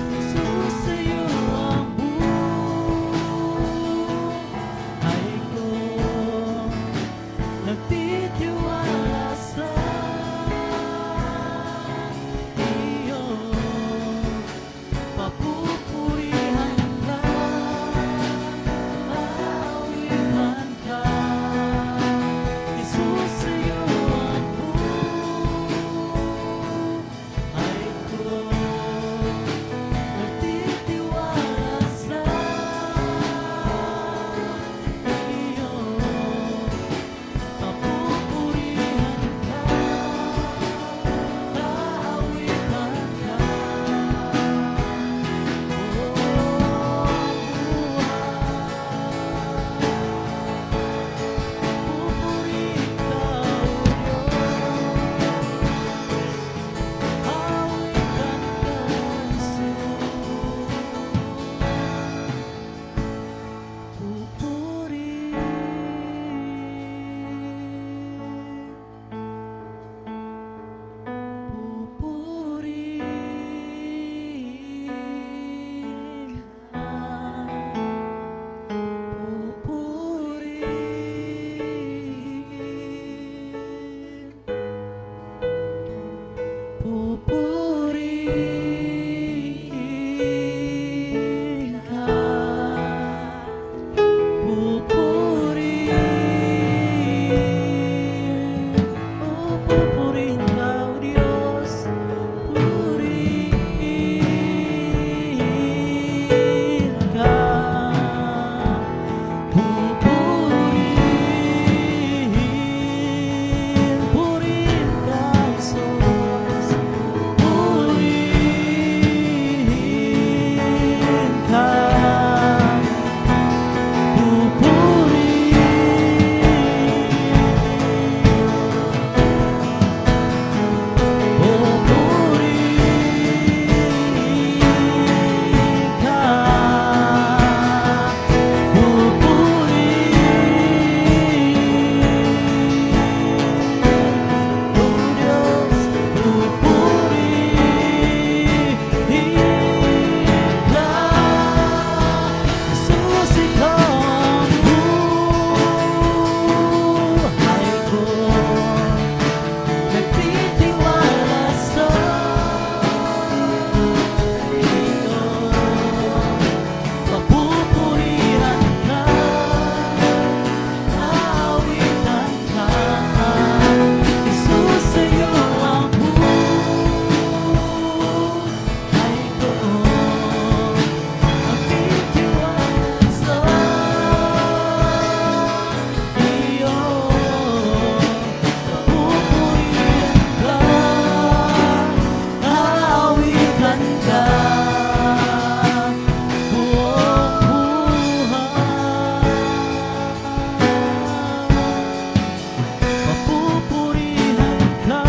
Speaker 2: Jesus, sa'yo ang buhay ko. Nagtitiwala sa iyo. Papupurihan ka, aawihan ka. Jesus, sa'yo ang buhay ko. Nagtitiwala sa iyo. Papupurihan ka, aawihan ka. Pupurihin ka, pupurihin, pupurihin ka, O Diyos, purihin ka, purihin ka, Jesus. Purihin ka, pupurihin ka, pupurihin, O Diyos, pupurihin ka. Jesus, ikaw ang buhay ko. Nagtitiwala sa iyo. Papupurihan ka, aawihan ka. Jesus, sa'yo ang buhay ko. Nagtitiwala sa iyo. Papupurihan ka, aawihan ka. Buong buhay. Papupurihan ka,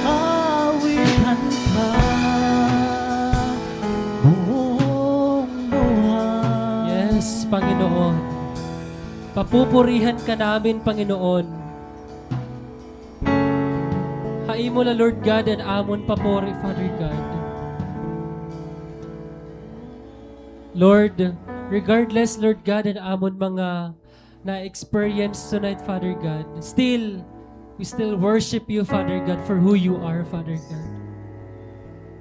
Speaker 2: aawihan ka. Buong buhay.
Speaker 3: Yes, Panginoon. Papupurihan ka namin, Panginoon. Haimo na, Lord God, and amon papuri, Father God. Lord, regardless, Lord God, and amon mga na-experience tonight, Father God, we still worship you, Father God, for who you are, Father God.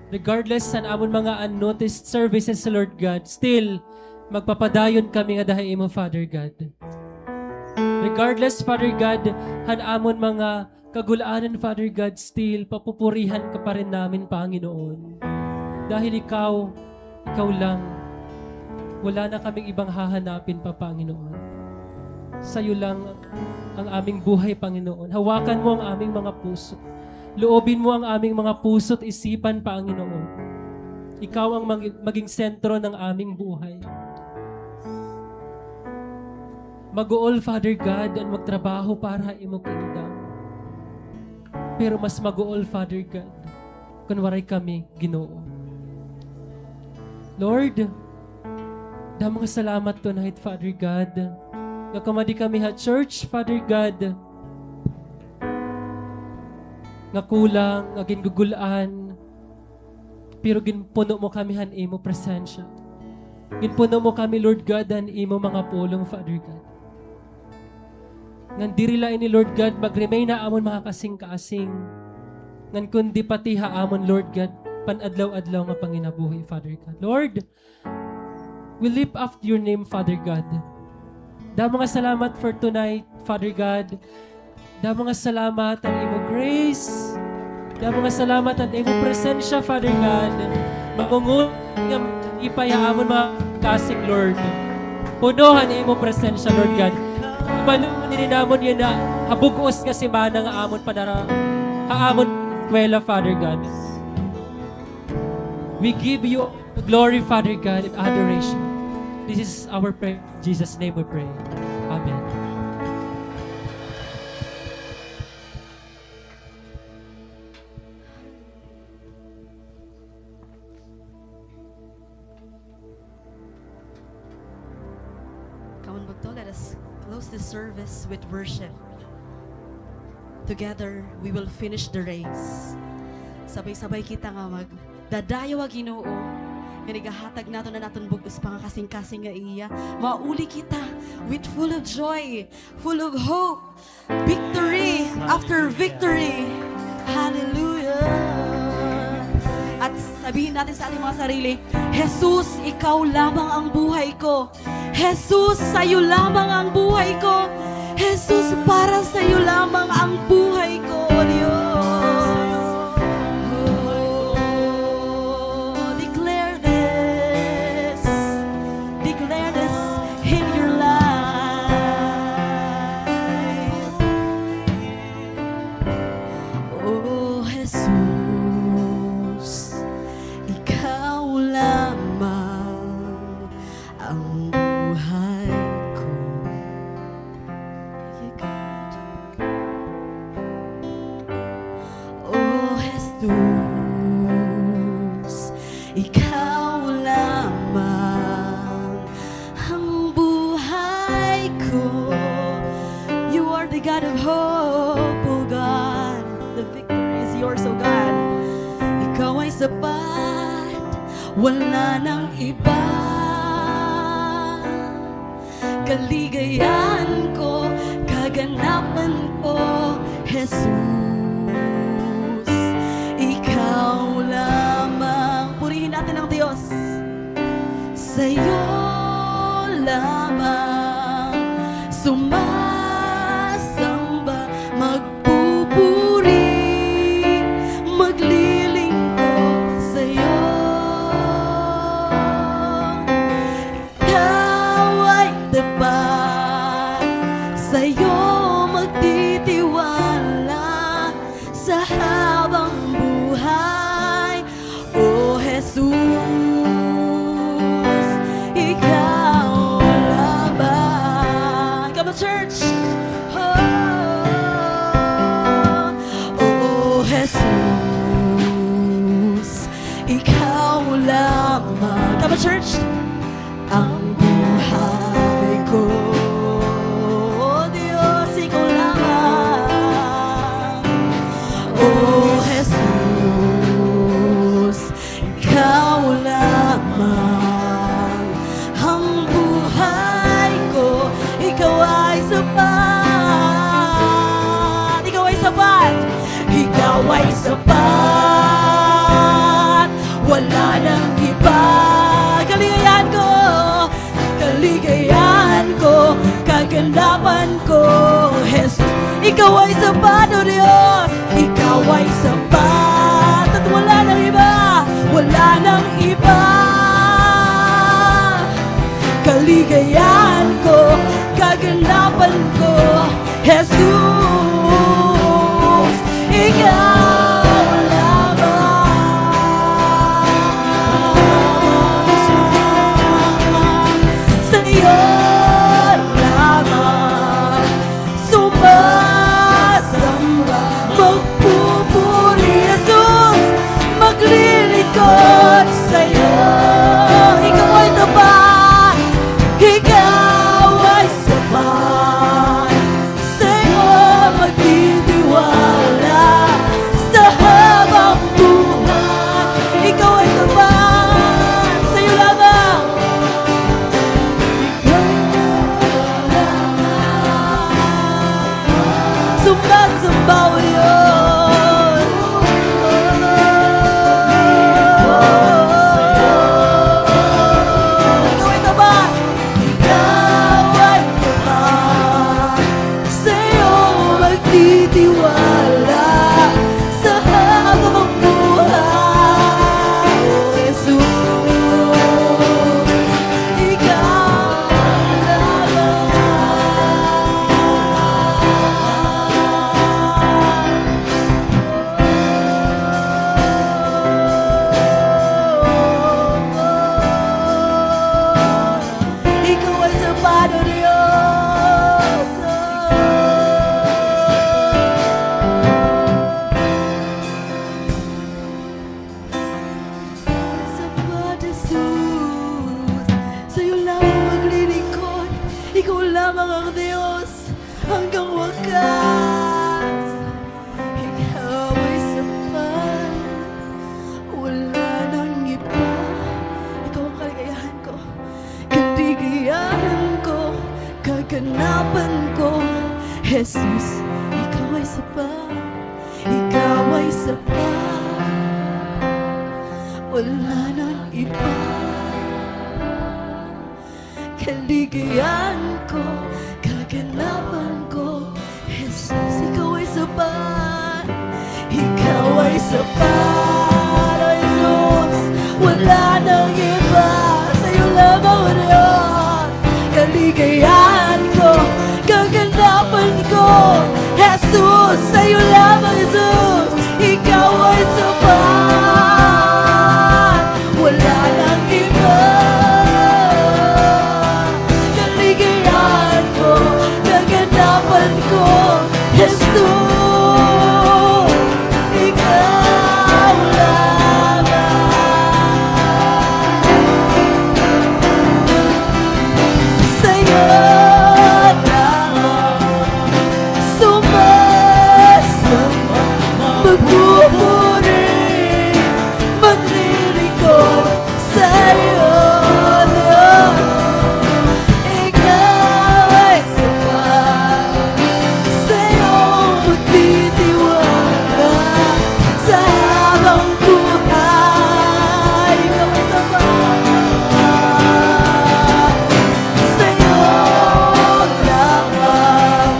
Speaker 3: Regardless sa amon mga unnoticed services, Lord God, still magpapadayon kami nga dahi imo, Father God. Regardless, Father God, han amon mga kagulaanan, Father God, still papupurihan ka pa rin namin, Panginoon. Dahil ikaw lang, wala na kaming ibang hahanapin pa, Panginoon. Sa'yo lang ang aming buhay, Panginoon. Hawakan mo ang aming mga puso. Loobin mo ang aming mga puso't isipan, Panginoon. Ikaw ang maging sentro ng aming buhay. Mag-uol, Father God, at magtrabaho para imo kingdom. Pero mas mag-uol, Father God, kunwaray kami, Ginoo. Lord, Damang salamat tonight, Father God. Nga kamadi kami ha church, Father God. Nga kulang, nga gingugulaan. Pero ginpuno mo kami han imo presensya. Ginpuno mo kami, Lord God, han imo mga pulong, Father God. Ngan diri lain ni Lord God, mag-remain na amon mga kasing-kaasing. Ngan kundi pati haamon, Lord God, panadlaw-adlaw nga panginabuhi, Father God. Lord, we lift up your name, Father God. Damo nga salamat for tonight, Father God. Damo nga salamat ang imo grace. Damo nga salamat ang imo presensya, Father God. Mamungun nga ipayaamon mga kasing, Lord. Punuhan imo presensya, Lord God. Ibalong nininamon yun na habugos nga si Mana nga amon panara. Haamon kwela, Father God. We give you glory, Father God, and adoration. This is our prayer. In Jesus' name we pray. Amen.
Speaker 1: Come on, Bugto, let us close this service with worship. Together, we will finish the race. Sabay-sabay kita nga magdadayo ang Ginoo.Ganigahatag nato na naton bugos pa nga kasing-kasing nga iya. Mauli kita with full of joy, full of hope. Victory after victory. Hallelujah. At sabihin natin sa ating mga sarili, Jesus, ikaw lamang ang buhay ko. Jesus, sa'yo lamang ang buhay ko. Jesus, para sa'yo lamang ang buhay ko, Diyos. Oh, declare this. Declare this in your life. Oh, Jesus, ikaw lamang ang buhay ko. Oh, Jesus, ikaw lamang ang buhay ko. You are the God of hope, oh God. The victory is yours, oh God. Ikaw ay sapat, wala nang iba. Kaligayahan ko, kaganapan ko, Jesus, ikaw lamang. Purihin natin ang Diyos. Sa'yo lamang sumasamba, magpupuri, maglilingkod sa'yo. Ikaw ay tapat, sa'yo magtitiwala sa habang buhay. O Jesus, ikaw lamang. Come on, church. Oh, Jesus, ikaw lamang. Come on, church. Ang buhay ko. Oh, Diyos, ikaw lamang. Oh, Jesus, ikaw lamang ang buhay ko. Ikaw ay sapat. Ikaw ay sapat. Ikaw ay sapat. Wala nang iba. Kaligayahan ko. Kaligayahan ko. Kaganapan ko. Jesus, ikaw ay sapat, O Diyos. Ikaw ay sapat. At wala nang iba. Wala nang iba. Kaligayahan ko. Kaganapan ko. Jesus, ikaw lamang. Sa'yo lamang sumasamba, magpupuri, Jesus, maglilingkod sa'yo. Ikaw ay tapat, sapat, O Diyos. Sapat, Jesus. Sa'yo lamang maglilingkod. Ikaw lamang ang Diyos hanggang wakas. Ikaw ay sapat. Wala nang iba. Ikaw ang kaligayahan ko. Kaligayahan ko. Kaganapan ko. Jesus, ikaw ay sapat. Ikaw ay sapat. Wala nang iba. Kaligayahan ko, kaganapan ko. Jesus, ikaw ay sapat. Ikaw ay sapat, O Jesus. Wala nang iba. Sa'yo lamang, O Diyos. Kaligayahan ko, kaganapan ko. Jesus, sa'yo lamang, Jesus. Ikaw ay sapat. Wala nang iba. Kaligayahan ko, kaganapan ko. Jesus, ikaw lamang. Sa'yo lamang sumasama, magpupuri, maglilingkod sa'yo, Lord. Ikaw ay sapat, sa'yo magtitiwala sa habang buhay. Ikaw ay sapat, sa'yo lamang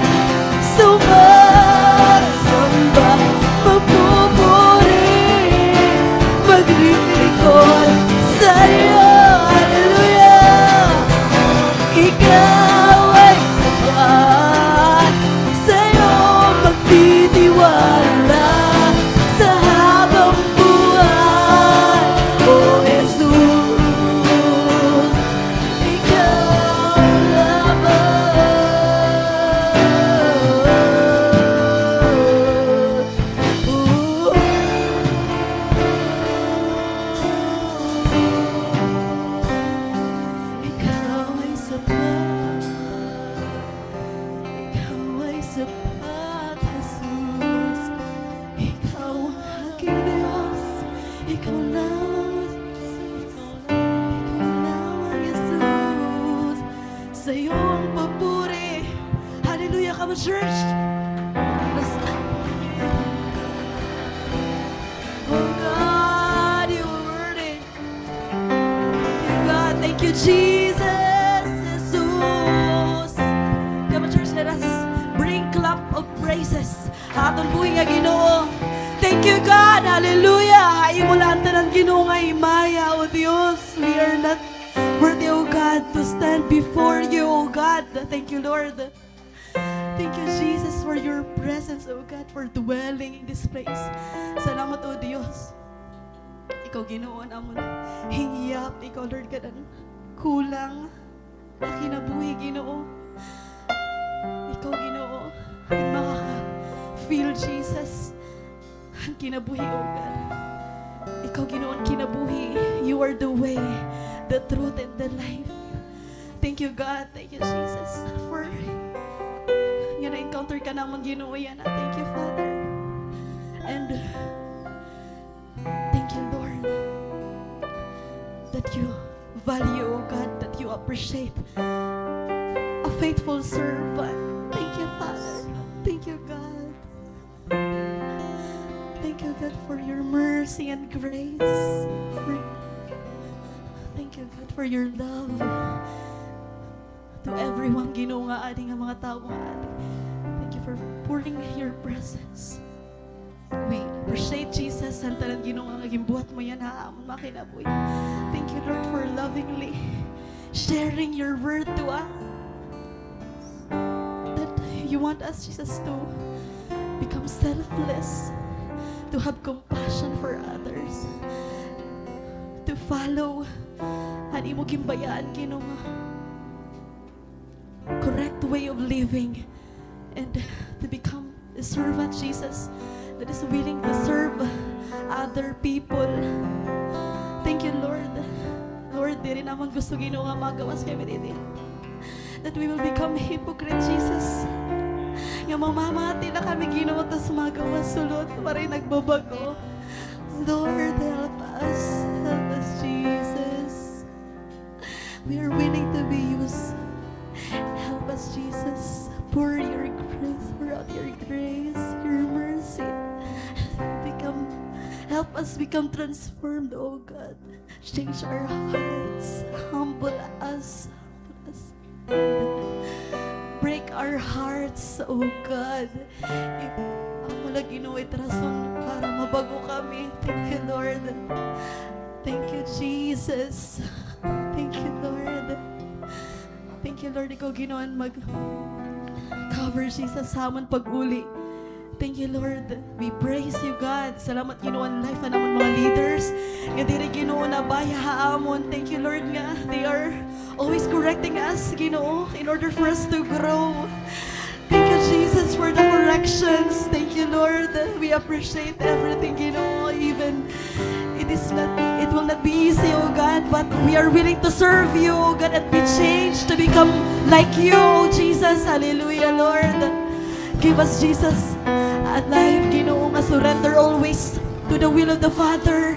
Speaker 1: sumasamba, magpupuri, maglilingkod sa'yo. Hallelujah! Ikaw ay sapat, sa'yo magtitiwala sa habang buhay. O Jesus, ikaw ikaw ay sapat. Ikaw ay sapat, Jesus. Ikaw ang aking Diyos. Ikaw lamang, ikaw lamang, Jesus. Sa'yo ang papuri. Hallelujah, come on, church. Oh God, you are worthy. God, thank you, Jesus. Jesus. Come on, church, let us bring clap of praises. Aton buhi nga Ginoo. Thank you, God. Hallelujah. Imulan tanan Ginoo nga himaya, O Dios. We are not worthy, O God, to stand before you, O God. Thank you, Lord. Thank you, Jesus, for your presence, O God, for dwelling in this place. Salamat, O Dios. Ikaw Ginoo namon. Hingyap, ikaw Lord God, kulang na kinabuhi Ginoo. Ikaw Ginoo, ang makaka-feel Jesus. Ang kinabuhi, O God. Ikaw Ginoo, ang kinabuhi. You are the way, the truth, and the life. Thank you, God. Thank you, Jesus, for nga na-encounter ka naman Ginoo yan. Thank you, Father. And thank you, Lord, that you value, oh God, that you appreciate a faithful servant. Thank you, Father. Thank you, God. Thank you, God, for your mercy and grace. Thank you, God, for your love to everyone Ginoo nga ating mga tao nga ating. Thank you for pouring your presence. We appreciate Jesus. Santanan Ginoo nga naging buhat mo yan ha. Amon makinabuhi. Thank you, Lord, for lovingly sharing your word to us. That you want us, Jesus, to become selfless, to have compassion for others, to follow ang imo gimbayaan Ginoo nga way of living and to become a servant, Jesus, that is willing to serve other people. Thank you, Lord. Lord, di rin naman gusto ginawa magawas kami din. That we will become hypocrite, Jesus. Yung mamamati na kami ginawa tas magawas sulot pa rin nagbabago. Lord, help us. Help us, Jesus. We are willing to be used. Help us, Jesus. Pour your grace, pour out your grace, your mercy. Help us become transformed, oh God. Change our hearts. Humble us. Break our hearts, oh God. If ang wala gino'y rason para mabago kami. Thank you, Lord. Thank you, Jesus. Thank you, Lord. Thank you, Lord. Ikaw ginoon mag-cover, Jesus, sa amon pag-uli. Thank you, Lord. We praise you, God. Salamat ginoon life na naman mga leaders. Nga diri ginoon na baya haamon. Thank you, Lord, nga they are always correcting us, Ginoo, in order for us to grow. Thank you, Jesus, for the corrections. Thank you, Lord. We appreciate everything, Ginoo. Even it will not be easy, oh God, but we are willing to serve you, oh God, and be changed to become like you, oh Jesus. Hallelujah, Lord. Give us, Jesus, a life, Ginoo, nga surrender always to the will of the Father,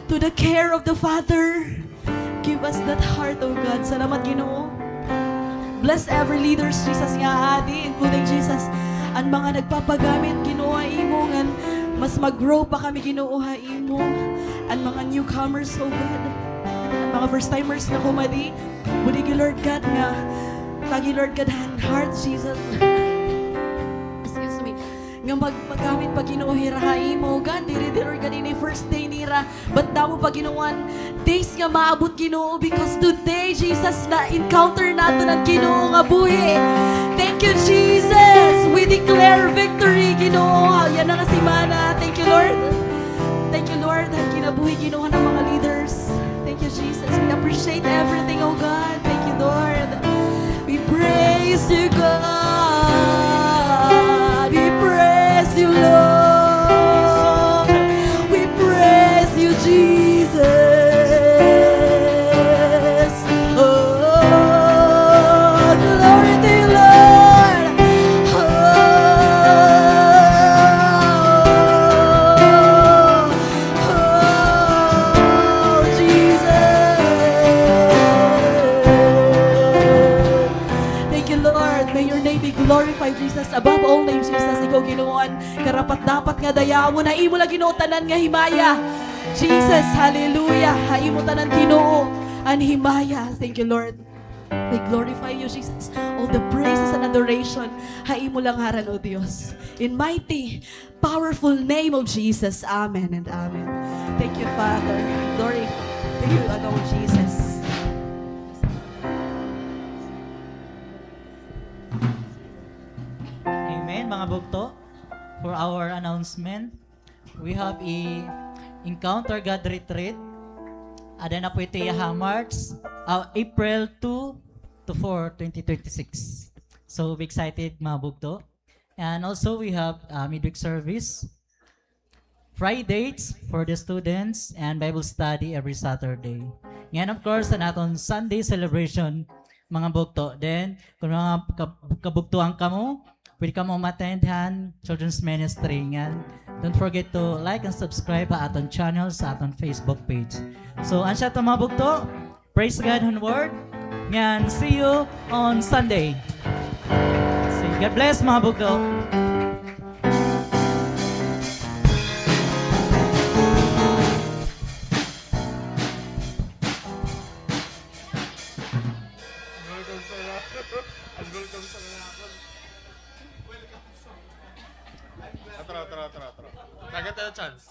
Speaker 1: to the care of the Father. Give us that heart, oh God. Salamat, Ginoo. Bless every leaders, Jesus, nga adi, including Jesus, ang mga nagpapagamit, Ginoo, imo, nga mas mag-grow pa kami, Ginoo, imo, ang mga newcomers, oh God, ang mga first-timers na kumadi, budigi, Lord God, nga, lagi, Lord God, heart, Jesus, nga magpagamit pag ginuhirahay mo, God, diri Lord God, ini first day nira, but damo pag ginuwan, days nga maabot, Ginoo, because today, Jesus, na-encounter nato ng Ginoo nga buhi. Thank you, Jesus! We declare victory, Ginoo. Yan na nga simana. Thank you, Lord. Thank you, Lord, ang kinabuhi, Ginoo, ng mga leaders. Thank you, Jesus. We appreciate everything, oh God. Thank you, Lord. We praise you, God. We praise you, Lord. We praise you, Jesus. Oh, glory to you, Lord. Oh, Jesus. Thank you, Lord. May your name be glorified, Jesus. Above all names, Jesus, ikaw ginuon. Karapat dapat nga dayawo na imo lang Ginoo tanan nga himaya. Jesus, hallelujah. Haimo tanan Ginoo an himaya. Thank you, Lord. We glorify you, Jesus. All the praises and adoration, haimo lang haran, O Dios. In mighty, powerful name of Jesus. Amen and amen. Thank you, Father. Glory to you alone, Jesus.
Speaker 2: Amen, mga bugto. For our announcement, we have Encounter God Retreat. Ada na po ito March, April 2 to 4, 2026. So, be excited, mga bugto. And also, we have midweek service, Fridays for the students, and Bible study every Saturday. And of course, ang aton Sunday celebration, mga bugto. Then, kung mga kabugtuan ka mo, pwede ka mo matendhan children's ministry. And don't forget to like and subscribe sa aton channel sa aton Facebook page. So, ang siya ito mga bugto. Praise God on word. And see you on Sunday. So, God bless mga bugto.
Speaker 4: Tara. Dagat tayo chance.